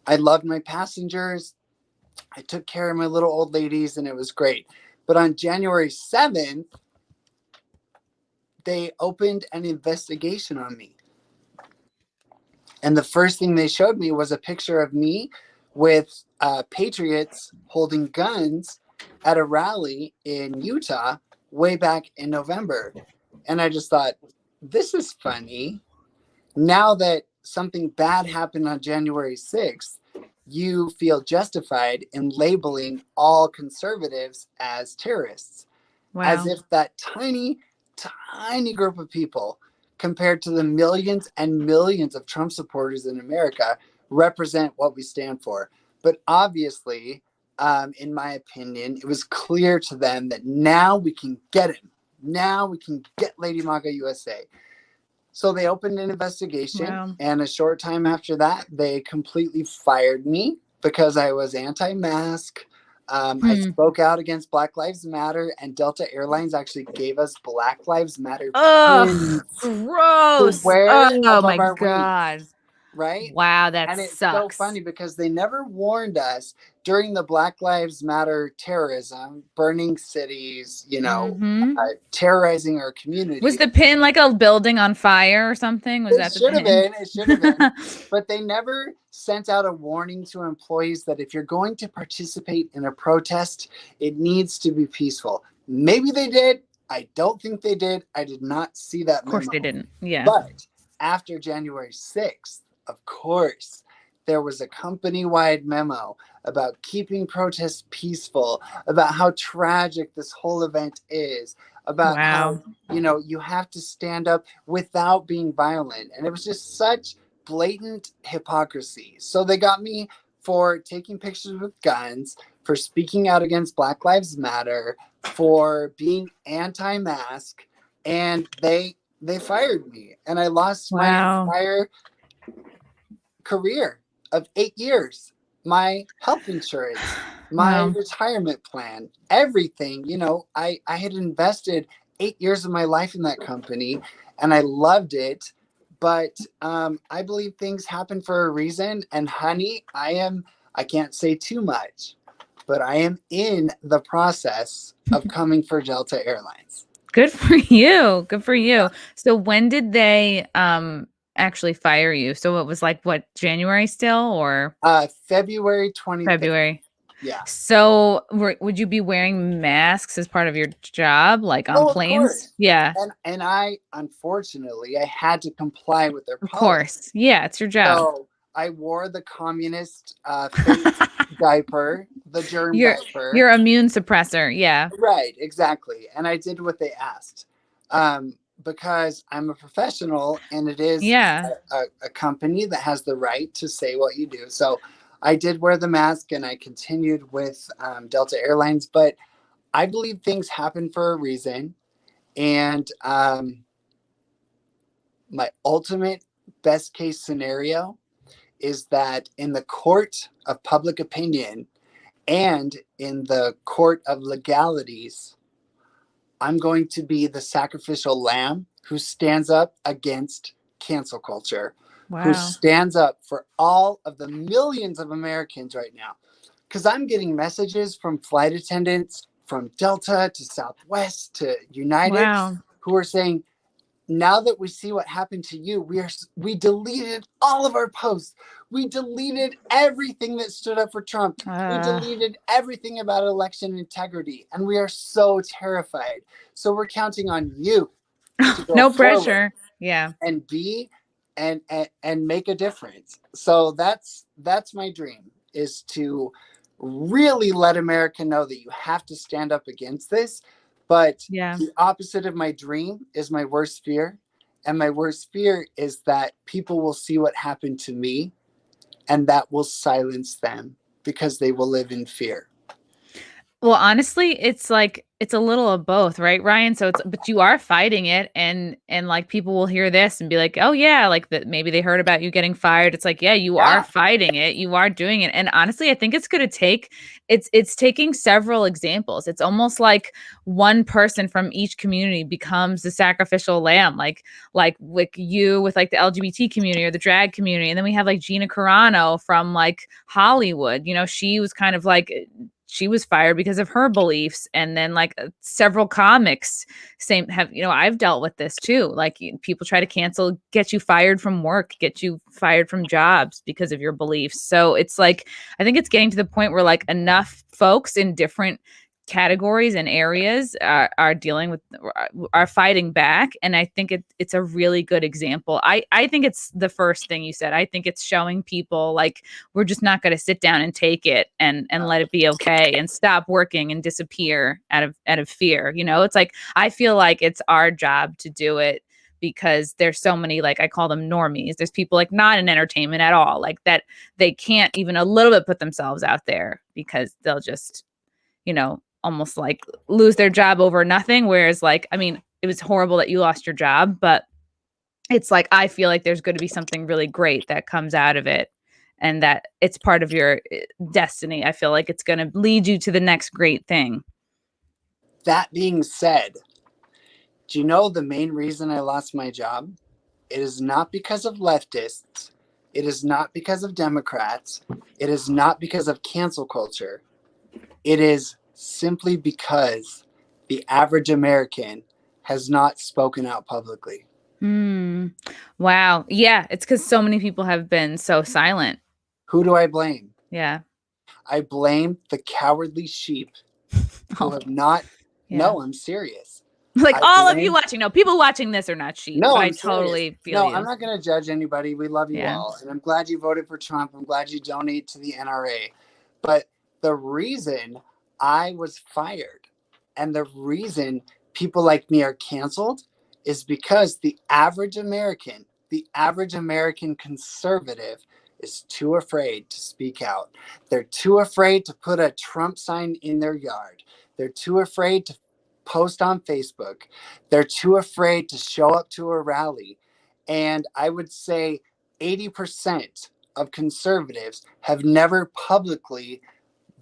[SPEAKER 2] I loved my passengers. I took care of my little old ladies, and it was great. But on January 7th, they opened an investigation on me. And the first thing they showed me was a picture of me with patriots holding guns at a rally in Utah way back in November. And I just thought, this is funny. Now that something bad happened on January 6th, you feel justified in labeling all conservatives as terrorists. Wow. As if that tiny tiny group of people compared to the millions and millions of Trump supporters in America represent what we stand for. But obviously, in my opinion, it was clear to them that now we can get him. Now we can get Lady MAGA USA. So they opened an investigation,
[SPEAKER 1] Wow.
[SPEAKER 2] and a short time after that, they completely fired me because I was anti-mask. I spoke out against Black Lives Matter, and Delta Airlines actually gave us Black Lives Matter
[SPEAKER 1] Oh,
[SPEAKER 2] pins to
[SPEAKER 1] gross.
[SPEAKER 2] wear
[SPEAKER 1] Oh my
[SPEAKER 2] above our wings,
[SPEAKER 1] God.
[SPEAKER 2] right?
[SPEAKER 1] Wow, that
[SPEAKER 2] And it's so
[SPEAKER 1] sucks.
[SPEAKER 2] funny because they never warned us during the Black Lives Matter terrorism, burning cities, terrorizing our
[SPEAKER 1] Was
[SPEAKER 2] communities.
[SPEAKER 1] the pin like a building on fire or something? Was
[SPEAKER 2] It
[SPEAKER 1] that the
[SPEAKER 2] should have
[SPEAKER 1] pin?
[SPEAKER 2] been. It should have been. But they never sent out a warning to employees that if you're going to participate in a protest, it needs to be peaceful. Maybe they did. I don't think they did. I did not see that
[SPEAKER 1] Of course
[SPEAKER 2] memo.
[SPEAKER 1] they didn't. Yeah.
[SPEAKER 2] But after January 6th, of course, there was a company-wide memo about keeping protests peaceful, about how tragic this whole event is, about how,
[SPEAKER 1] Wow.
[SPEAKER 2] you have to stand up without being violent. And it was just such blatant hypocrisy. So they got me for taking pictures with guns, for speaking out against Black Lives Matter, for being anti-mask, and they fired me, and I lost my
[SPEAKER 1] Wow.
[SPEAKER 2] entire career of 8 years, my health insurance, my
[SPEAKER 1] Wow.
[SPEAKER 2] retirement plan, everything. I had invested 8 years of my life in that company, and I loved it. But I believe things happen for a reason. And honey, I can't say too much, but I am in the process of coming for Delta Airlines.
[SPEAKER 1] Good for you. Good for
[SPEAKER 2] Yeah.
[SPEAKER 1] you. So when did they actually fire you? So it was like what, January still or
[SPEAKER 2] February 25th.
[SPEAKER 1] February?
[SPEAKER 2] Yeah.
[SPEAKER 1] So would you be wearing masks as part of your job, like on
[SPEAKER 2] Oh, of
[SPEAKER 1] planes?
[SPEAKER 2] course.
[SPEAKER 1] Yeah,
[SPEAKER 2] And I, unfortunately, I had to comply with their
[SPEAKER 1] of
[SPEAKER 2] policy.
[SPEAKER 1] course. Yeah, it's your job.
[SPEAKER 2] So I wore the communist face diaper, the germ
[SPEAKER 1] You're
[SPEAKER 2] diaper.
[SPEAKER 1] you're immune suppressor. Yeah.
[SPEAKER 2] Right, exactly. And I did what they asked, because I'm a professional, and it is
[SPEAKER 1] Yeah.
[SPEAKER 2] a company that has the right to say what you do. So I did wear the mask, and I continued with Delta Airlines. But I believe things happen for a reason. And my ultimate best case scenario is that in the court of public opinion and in the court of legalities, I'm going to be the sacrificial lamb who stands up against cancel culture, who
[SPEAKER 1] Wow.
[SPEAKER 2] stands up for all of the millions of Americans right now. Because I'm getting messages from flight attendants from Delta to Southwest to United
[SPEAKER 1] Wow.
[SPEAKER 2] who are saying, now that we see what happened to you, we deleted all of our posts. We deleted everything that stood up for Trump. We deleted everything about election integrity, and we are so terrified. So we're counting on you to go
[SPEAKER 1] No
[SPEAKER 2] forward
[SPEAKER 1] pressure. Yeah.
[SPEAKER 2] and be and make a difference. So that's my dream, is to really let America know that you have to stand up against this. But
[SPEAKER 1] Yeah.
[SPEAKER 2] the opposite of my dream is my worst fear. And my worst fear is that people will see what happened to me, and that will silence them because they will live in fear.
[SPEAKER 1] Well, honestly, it's like it's a little of both, right, Ryan? So but you are fighting it, and like people will hear this and be like, "Oh yeah," like that maybe they heard about you getting fired. It's like, yeah, you are
[SPEAKER 2] Yeah.
[SPEAKER 1] fighting it. You are doing it. And honestly, I think it's going to take it's taking several examples. It's almost like one person from each community becomes the sacrificial lamb, like with you with like the LGBT community or the drag community. And then we have like Gina Carano from like Hollywood. She was kind of like she was fired because of her beliefs. And then like several comics same have, I've dealt with this too. Like people try to cancel, get you fired from work, get you fired from jobs because of your beliefs. So it's like, I think it's getting to the point where like enough folks in different categories and areas are dealing with, are fighting back. And I think it's a really good example. I think it's the first thing you said. I think it's showing people like, we're just not going to sit down and take it and let it be okay and stop working and disappear out of fear. You know, it's like, I feel like it's our job to do it, because there's so many, like I call them normies. There's people like not in entertainment at all, like that they can't even a little bit put themselves out there because they'll just, you know, almost like lose their job over nothing. Whereas like, I mean, it was horrible that you lost your job, but it's like, I feel like there's going to be something really great that comes out of it, and that it's part of your destiny. I feel like it's going to lead you to the next great thing.
[SPEAKER 2] That being said, do you know the main reason I lost my job? It is not because of leftists. It is not because of Democrats. It is not because of cancel culture. It is simply because the average American has not spoken out publicly.
[SPEAKER 1] Wow. Yeah, it's because so many people have been so silent.
[SPEAKER 2] Who do I blame?
[SPEAKER 1] Yeah.
[SPEAKER 2] I blame the cowardly sheep who have not.
[SPEAKER 1] Yeah.
[SPEAKER 2] No, I'm serious.
[SPEAKER 1] Like all of you watching. No, people watching this are not sheep.
[SPEAKER 2] No,
[SPEAKER 1] but
[SPEAKER 2] I'm
[SPEAKER 1] I totally
[SPEAKER 2] serious.
[SPEAKER 1] feel you.
[SPEAKER 2] I'm not going to judge anybody. We love you all. And I'm glad you voted for Trump. I'm glad you donate to the NRA. But the reason I was fired and the reason people like me are canceled is because the average American conservative is too afraid to speak out. They're too afraid to put a Trump sign in their yard. They're too afraid to post on Facebook. They're too afraid to show up to a rally. And I would say 80% of conservatives have never publicly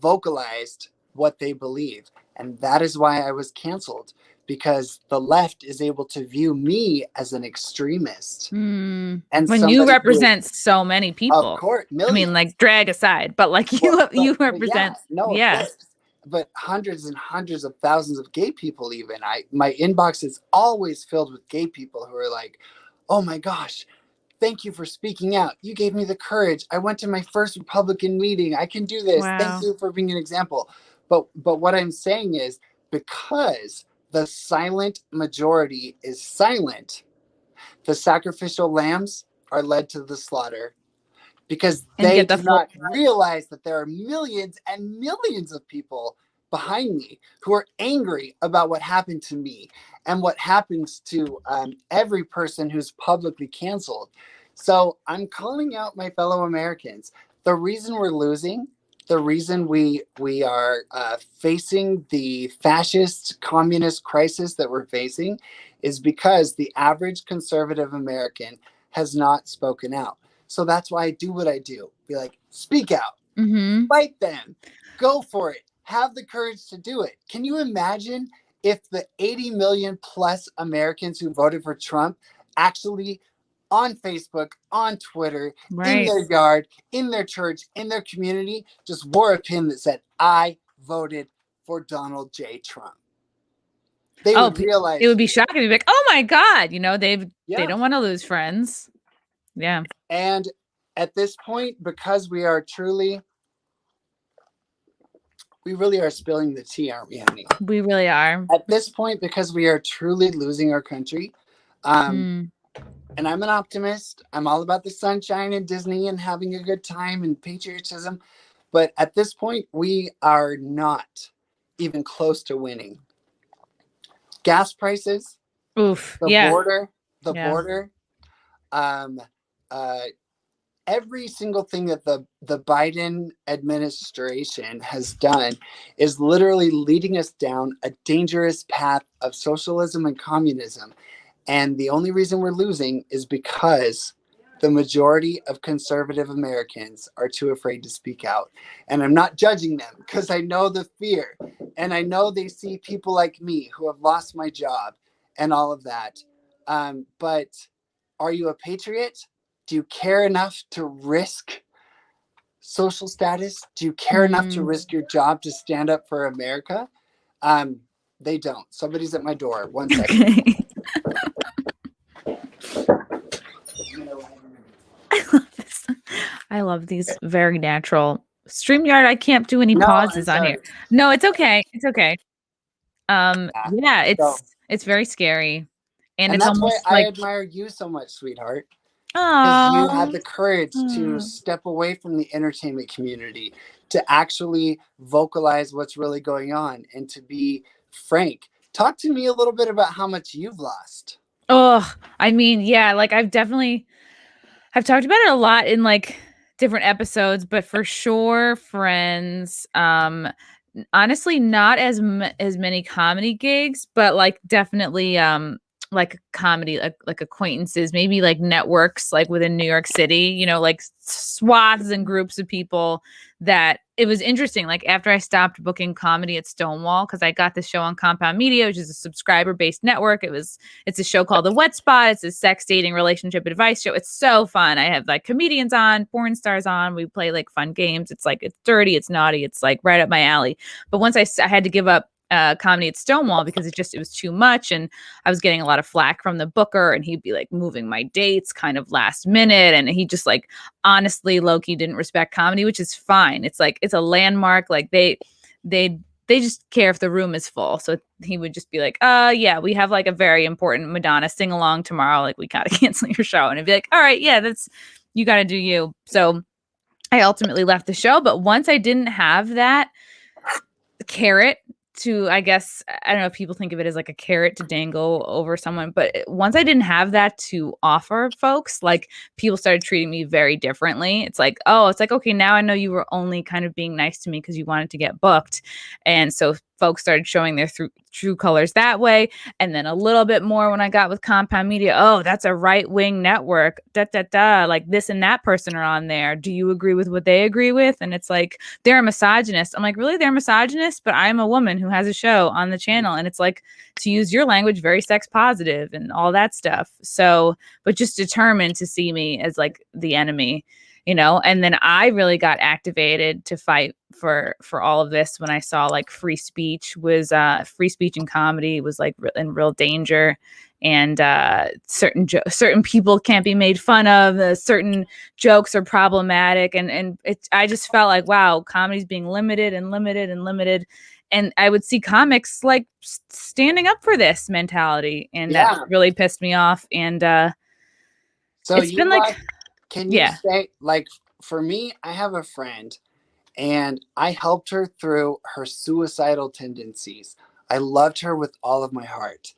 [SPEAKER 2] vocalized what they believe. And that is why I was canceled, because the left is able to view me as an extremist.
[SPEAKER 1] And when you represent so many people,
[SPEAKER 2] of course, millions.
[SPEAKER 1] I mean, like drag aside, but like you represent,
[SPEAKER 2] but hundreds and hundreds of thousands of gay people. Even my inbox is always filled with gay people who are like, oh my gosh, thank you for speaking out. You gave me the courage. I went to my first Republican meeting. I can do this. Wow. Thank you for being an example. But what I'm saying is, because the silent majority is silent, the sacrificial lambs are led to the slaughter, because they do not realize that there are millions and millions of people behind me who are angry about what happened to me and what happens to every person who's publicly canceled. So I'm calling out my fellow Americans. The reason we're losing, the reason we are facing the fascist communist crisis that we're facing, is because the average conservative American has not spoken out. So that's why I do what I do. Be like, speak out, fight them, go for it, have the courage to do it. Can you imagine if the 80 million plus Americans who voted for Trump actually on Facebook, on Twitter, in their yard, in their church, in their community, just wore a pin that said, I voted for Donald J. Trump? They would realize.
[SPEAKER 1] It would be shocking. They'd be like, oh my God, you know, they don't want to lose friends. Yeah.
[SPEAKER 2] And at this point, because we really are spilling the tea, aren't we, honey?
[SPEAKER 1] We really are.
[SPEAKER 2] At this point, because we are truly losing our country. And I'm an optimist. I'm all about the sunshine and Disney and having a good time and patriotism. But at this point, we are not even close to winning. Gas prices, the border, every single thing that the Biden administration has done is literally leading us down a dangerous path of socialism and communism. And the only reason we're losing is because the majority of conservative Americans are too afraid to speak out. And I'm not judging them, because I know the fear. And I know they see people like me who have lost my job and all of that. But are you a patriot? Do you care enough to risk social status? Do you care enough to risk your job to stand up for America? They don't. Somebody's at my door. 1 second.
[SPEAKER 1] I love these very natural StreamYard, I can't do any
[SPEAKER 2] No, I'm
[SPEAKER 1] pauses on here.
[SPEAKER 2] sorry.
[SPEAKER 1] No, it's okay. It's okay.
[SPEAKER 2] Yeah.
[SPEAKER 1] Yeah,
[SPEAKER 2] So,
[SPEAKER 1] it's very scary. And
[SPEAKER 2] and
[SPEAKER 1] it's
[SPEAKER 2] that's why
[SPEAKER 1] almost
[SPEAKER 2] I
[SPEAKER 1] like,
[SPEAKER 2] admire you so much, sweetheart, because you had
[SPEAKER 1] oh,
[SPEAKER 2] the courage to step away from the entertainment community to actually vocalize what's really going on and to be frank. Talk to me a little bit about how much you've lost.
[SPEAKER 1] oh, I mean, yeah, like I've talked about it a lot in like different episodes, but for sure, Friends. Honestly, not as many comedy gigs, but like definitely like comedy, like acquaintances, maybe like networks, like within New York City. You know, like swaths and groups of people that it was interesting. Like after I stopped booking comedy at Stonewall, because I got this show on Compound Media, which is a subscriber based network. It's a show called The Wet Spot. It's a sex, dating, relationship advice show. It's so fun. I have like comedians on, porn stars on. We play like fun games. It's like, it's dirty, it's naughty, it's like right up my alley. But once I had to give up comedy at Stonewall because it was too much, and I was getting a lot of flack from the booker, and he'd be like moving my dates kind of last minute, and he just like honestly low-key didn't respect comedy, which is fine. It's like it's a landmark. Like they just care if the room is full. So he would just be like, yeah, we have like a very important Madonna sing along tomorrow. Like we gotta cancel your show. And I'd be like, all right, yeah, that's you gotta do you. So I ultimately left the show. But once I didn't have that carrot to, I guess, I don't know if people think of it as like a carrot to dangle over someone, but once I didn't have that to offer folks, like people started treating me very differently. It's like, oh, it's like, okay, now I know you were only kind of being nice to me because you wanted to get booked. And so folks started showing their true colors that way. And then a little bit more when I got with Compound Media. Oh, that's a right wing network. Da da da. Like this and that person are on there. Do you agree with what they agree with? And it's like they're a misogynist. I'm like, really? They're misogynist? But I'm a woman who has a show on the channel, and it's like, to use your language, very sex positive and all that stuff. So, but just determined to see me as like the enemy, you know. And then I really got activated to fight for all of this when I saw like free speech in comedy was like in real danger, and certain people can't be made fun of, certain jokes are problematic, and I just felt like, wow, comedy's being limited and limited and limited. And I would see comics like standing up for this mentality, and that
[SPEAKER 2] Yeah.
[SPEAKER 1] really pissed me off. And
[SPEAKER 2] So
[SPEAKER 1] it's
[SPEAKER 2] you
[SPEAKER 1] been like,
[SPEAKER 2] lost, can you
[SPEAKER 1] yeah.
[SPEAKER 2] say, like, for me, I have a friend and I helped her through her suicidal tendencies. I loved her with all of my heart.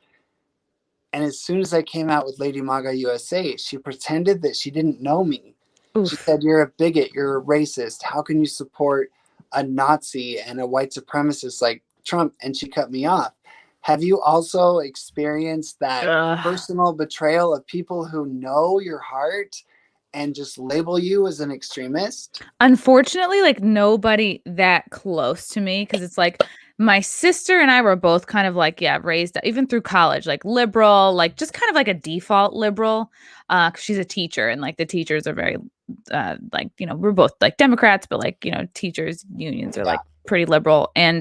[SPEAKER 2] And as soon as I came out with Lady MAGA USA, she pretended that she didn't know me. She
[SPEAKER 1] Oof.
[SPEAKER 2] said, "You're a bigot, you're a racist. How can you support a Nazi and a white supremacist like Trump?" And she cut me off. Have you also experienced that
[SPEAKER 1] Ugh.
[SPEAKER 2] personal betrayal of people who know your heart and just label you as an extremist?
[SPEAKER 1] Unfortunately, like nobody that close to me, because it's like my sister and I were both kind of like, yeah, raised even through college, like liberal, like just kind of like a default liberal. 'Cause she's a teacher, and like the teachers are very like, you know, we're both like Democrats, but like, you know, teachers unions are
[SPEAKER 2] Yeah.
[SPEAKER 1] like pretty liberal. And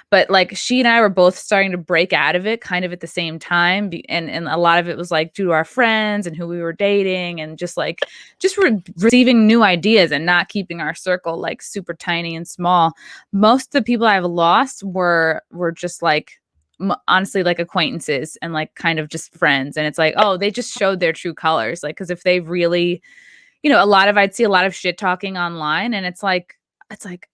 [SPEAKER 1] but like she and I were both starting to break out of it kind of at the same time. And a lot of it was like due to our friends and who we were dating, and just like just receiving new ideas and not keeping our circle like super tiny and small. Most of the people I've lost were just like honestly like acquaintances and like kind of just friends. And it's like, oh, they just showed their true colors. Like, because if they really, you know, I'd see a lot of shit talking online, and it's like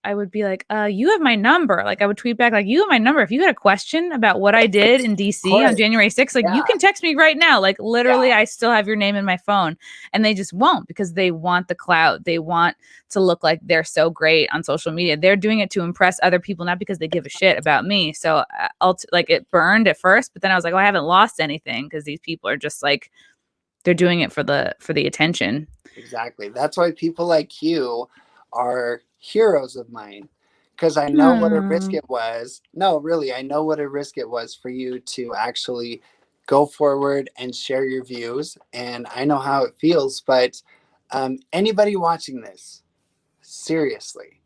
[SPEAKER 1] I would be like, you have my number. Like I would tweet back like, you have my number. If you had a question about what I did in
[SPEAKER 2] Of
[SPEAKER 1] DC on
[SPEAKER 2] course.
[SPEAKER 1] January 6th, like you
[SPEAKER 2] Yeah.
[SPEAKER 1] can text me right now. Like
[SPEAKER 2] Yeah.
[SPEAKER 1] literally I still have your name in my phone. And they just won't, because they want the clout. They want to look like they're so great on social media. They're doing it to impress other people, not because they give a shit about me. So like it burned at first, but then I was like, oh, I haven't lost anything, because these people are just like, they're doing it for the attention.
[SPEAKER 2] Exactly. That's why people like you are heroes of mine, because I know what a risk
[SPEAKER 1] Hmm.
[SPEAKER 2] it was. No, really, I know what a risk it was for you to actually go forward and share your views. And I know how it feels. But anybody watching this, seriously,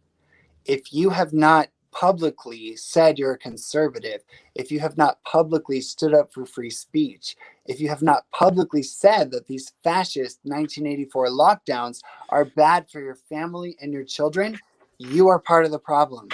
[SPEAKER 2] if you have not publicly said you're a conservative, if you have not publicly stood up for free speech, if you have not publicly said that these fascist 1984 lockdowns are bad for your family and your children, You are part of the problem.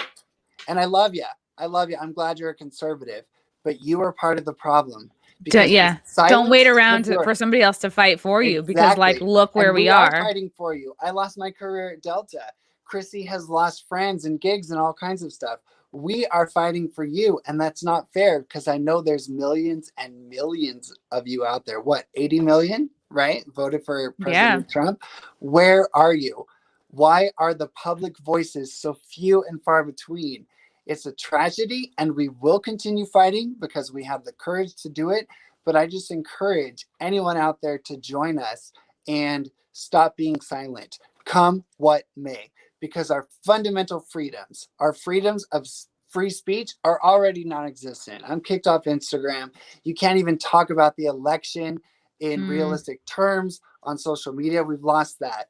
[SPEAKER 2] And I love you. I love you. I'm glad you're a conservative, but you are part of the problem because the
[SPEAKER 1] Yeah. Don't wait
[SPEAKER 2] silence
[SPEAKER 1] around for
[SPEAKER 2] majority.
[SPEAKER 1] somebody else to fight for you because, like,
[SPEAKER 2] Exactly.
[SPEAKER 1] look where
[SPEAKER 2] And
[SPEAKER 1] we
[SPEAKER 2] we are
[SPEAKER 1] are.
[SPEAKER 2] fighting for you. I lost my career at Delta. Chrissie has lost friends and gigs and all kinds of stuff. We are fighting for you. And that's not fair because I know there's millions and millions of you out there. What, 80 million, right? Voted for
[SPEAKER 1] Yeah.
[SPEAKER 2] President Trump. Where are you? Why are the public voices so few and far between? It's a tragedy, and we will continue fighting because we have the courage to do it. But I just encourage anyone out there to join us and stop being silent, come what may, because our fundamental freedoms, our freedoms of free speech are already non-existent. I'm kicked off Instagram. You can't even talk about the election in realistic terms on social media. We've lost that.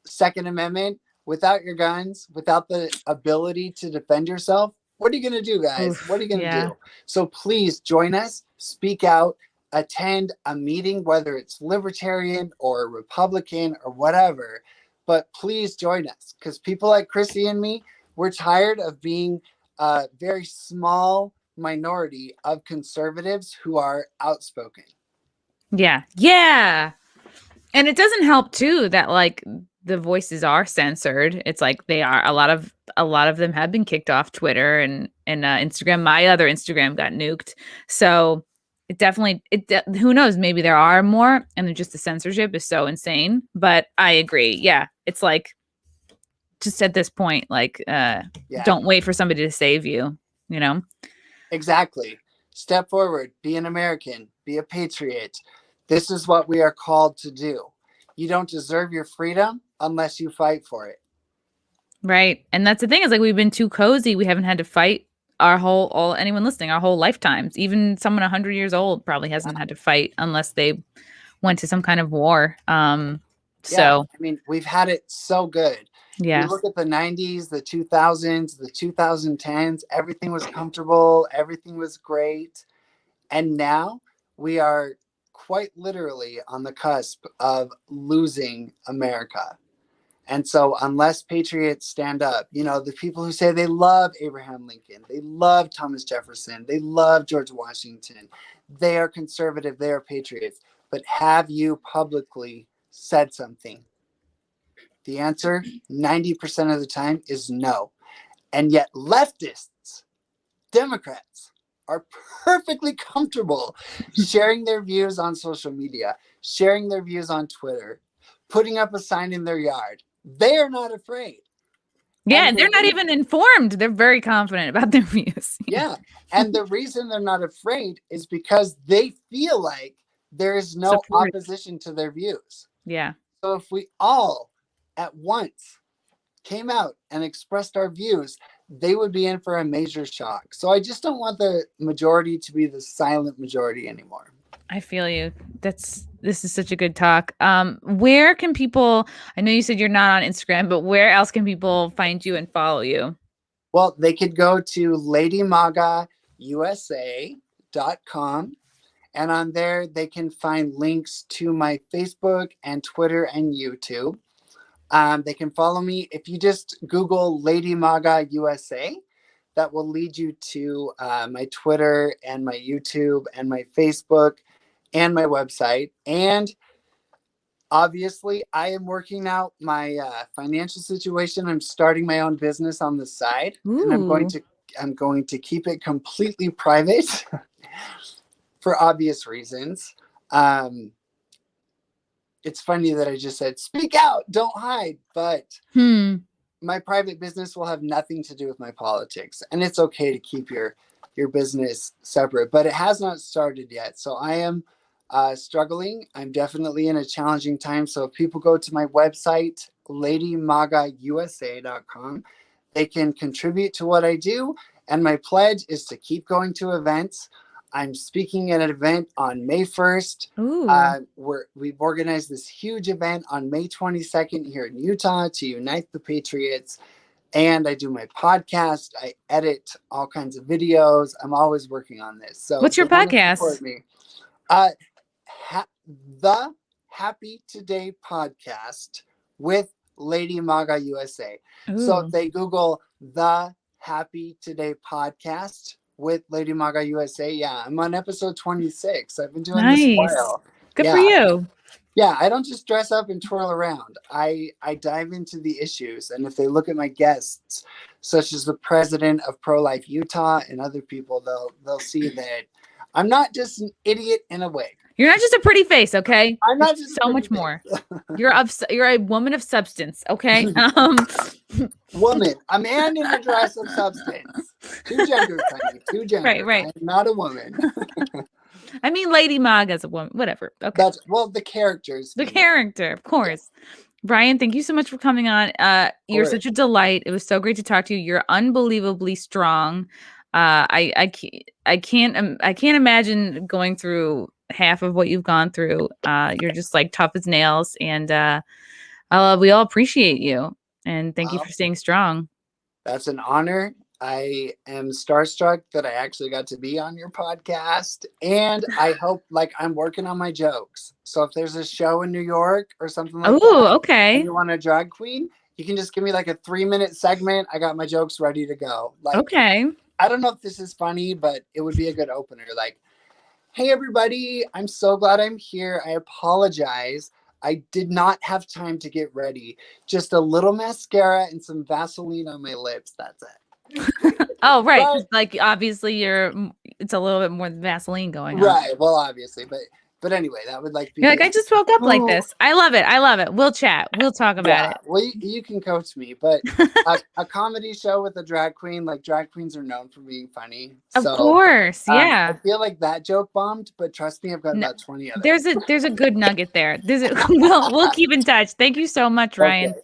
[SPEAKER 2] Second Amendment, without your guns, without the ability to defend yourself, what are you going to do, guys? What are
[SPEAKER 1] Oof,
[SPEAKER 2] you going to
[SPEAKER 1] yeah.
[SPEAKER 2] do? So please join us, speak out, attend a meeting, whether it's libertarian or Republican or whatever. But please join us because people like Chrissie and me, we're tired of being a very small minority of conservatives who are outspoken.
[SPEAKER 1] Yeah. Yeah. And it doesn't help too that, like, the voices are censored. It's like they are a lot of them have been kicked off Twitter and Instagram. My other Instagram got nuked. So it definitely who knows, maybe there are more and they're just the censorship is so insane. But I agree. Yeah. It's like just at this point, like don't wait for somebody to save you, you know?
[SPEAKER 2] Exactly. Step forward, be an American, be a patriot. This is what we are called to do. You don't deserve your freedom unless you fight for it.
[SPEAKER 1] Right. And that's the thing is like we've been too cozy. We haven't had to fight anyone listening, our whole lifetimes. Even someone 100 years old probably hasn't had to fight unless they went to some kind of war.
[SPEAKER 2] Yeah,
[SPEAKER 1] So
[SPEAKER 2] I mean, we've had it so good. You
[SPEAKER 1] yeah.
[SPEAKER 2] look at the 90s, the 2000s, the 2010s, everything was comfortable, everything was great. And now we are quite literally on the cusp of losing America. And so, unless patriots stand up, you know, the people who say they love Abraham Lincoln, they love Thomas Jefferson, they love George Washington, they are conservative, they are patriots. But have you publicly said something? The answer, 90% of the time, is no. And yet, leftists, Democrats, are perfectly comfortable sharing their views on social media, sharing their views on Twitter, putting up a sign in their yard. They are not afraid.
[SPEAKER 1] Yeah,
[SPEAKER 2] And
[SPEAKER 1] and
[SPEAKER 2] the
[SPEAKER 1] they're not
[SPEAKER 2] reason,
[SPEAKER 1] even informed. They're very confident about their views.
[SPEAKER 2] yeah, and the reason they're not afraid is because they feel like there is no
[SPEAKER 1] Support.
[SPEAKER 2] opposition to their views.
[SPEAKER 1] Yeah.
[SPEAKER 2] So if we all at once came out and expressed our views, they would be in for a major shock. So I just don't want the majority to be the silent majority anymore.
[SPEAKER 1] I feel you. This is such a good talk. Where can people I know you said you're not on Instagram, but where else can people find you and follow you?
[SPEAKER 2] Well, they could go to ladymagausa.com, and on there they can find links to my Facebook and Twitter and YouTube. They can follow me if you just Google Lady MAGA USA. That will lead you to my Twitter and my YouTube and my Facebook and my website. And obviously, I am working out my financial situation. I'm starting my own business on the side, and
[SPEAKER 1] Ooh.
[SPEAKER 2] I'm going to keep it completely private for obvious reasons. It's funny that I just said speak out, don't hide, but my private business will have nothing to do with my politics, and it's okay to keep your business separate, but it has not started yet. So I am struggling. I'm definitely in a challenging time. So if people go to my website, ladymagausa.com, they can contribute to what I do. And my pledge is to keep going to events. I'm speaking at an event on May 1st. We've organized this huge event on May 22nd here in Utah to unite the patriots. And I do my podcast. I edit all kinds of videos. I'm always working on this. So
[SPEAKER 1] What's your
[SPEAKER 2] if they want to
[SPEAKER 1] podcast?
[SPEAKER 2] support me, uh, the Happy Today podcast with Lady MAGA USA. So if
[SPEAKER 1] Ooh,
[SPEAKER 2] they Google the Happy Today podcast with Lady MAGA USA, yeah, I'm on episode 26. I've been doing this a
[SPEAKER 1] nice.
[SPEAKER 2] while.
[SPEAKER 1] Good for
[SPEAKER 2] Yeah.
[SPEAKER 1] you.
[SPEAKER 2] Yeah, I don't just dress up and twirl around. I dive into the issues. And if they look at my guests, such as the president of Pro-Life Utah and other people, they'll see that I'm not just an idiot in a wig.
[SPEAKER 1] You're not just a pretty face, okay?
[SPEAKER 2] I'm
[SPEAKER 1] You're
[SPEAKER 2] not just
[SPEAKER 1] so much more. You're a woman of substance, okay?
[SPEAKER 2] Woman, a man in a dress of substance. Two genders, honey. Two genders.
[SPEAKER 1] Right.
[SPEAKER 2] I'm not a woman.
[SPEAKER 1] I mean, Lady MAGA is a woman. Whatever. Okay.
[SPEAKER 2] That's the characters.
[SPEAKER 1] The character, of course. Brian, thank you so much for coming on. You're such a delight. It was so great to talk to you. You're unbelievably strong. I can't imagine going through half of what you've gone through. You're just like tough as nails, and we all appreciate you. And thank you for staying strong.
[SPEAKER 2] That's an honor. I am starstruck that I actually got to be on your podcast, and I hope I'm working on my jokes. So if there's a show in New York or something like that,
[SPEAKER 1] okay.
[SPEAKER 2] and you want a drag queen, you can just give me a 3-minute segment. I got my jokes ready to go.
[SPEAKER 1] Okay.
[SPEAKER 2] I don't know if this is funny, but it would be a good opener. Hey everybody, I'm so glad I'm here. I apologize. I did not have time to get ready. Just a little mascara and some Vaseline on my lips. That's it.
[SPEAKER 1] Oh, right. Obviously it's a little bit more Vaseline going on.
[SPEAKER 2] Right. Well, obviously, but anyway, that would be.
[SPEAKER 1] You're I just woke up like this. I love it. We'll chat. We'll talk about it.
[SPEAKER 2] Well, you can coach me, but a comedy show with a drag queen, drag queens are known for being funny.
[SPEAKER 1] Of course. Yeah.
[SPEAKER 2] I feel like that joke bombed, but trust me, I've got about 20 others.
[SPEAKER 1] There's a good nugget there. We'll keep in touch. Thank you so much, Ryan.
[SPEAKER 2] Okay.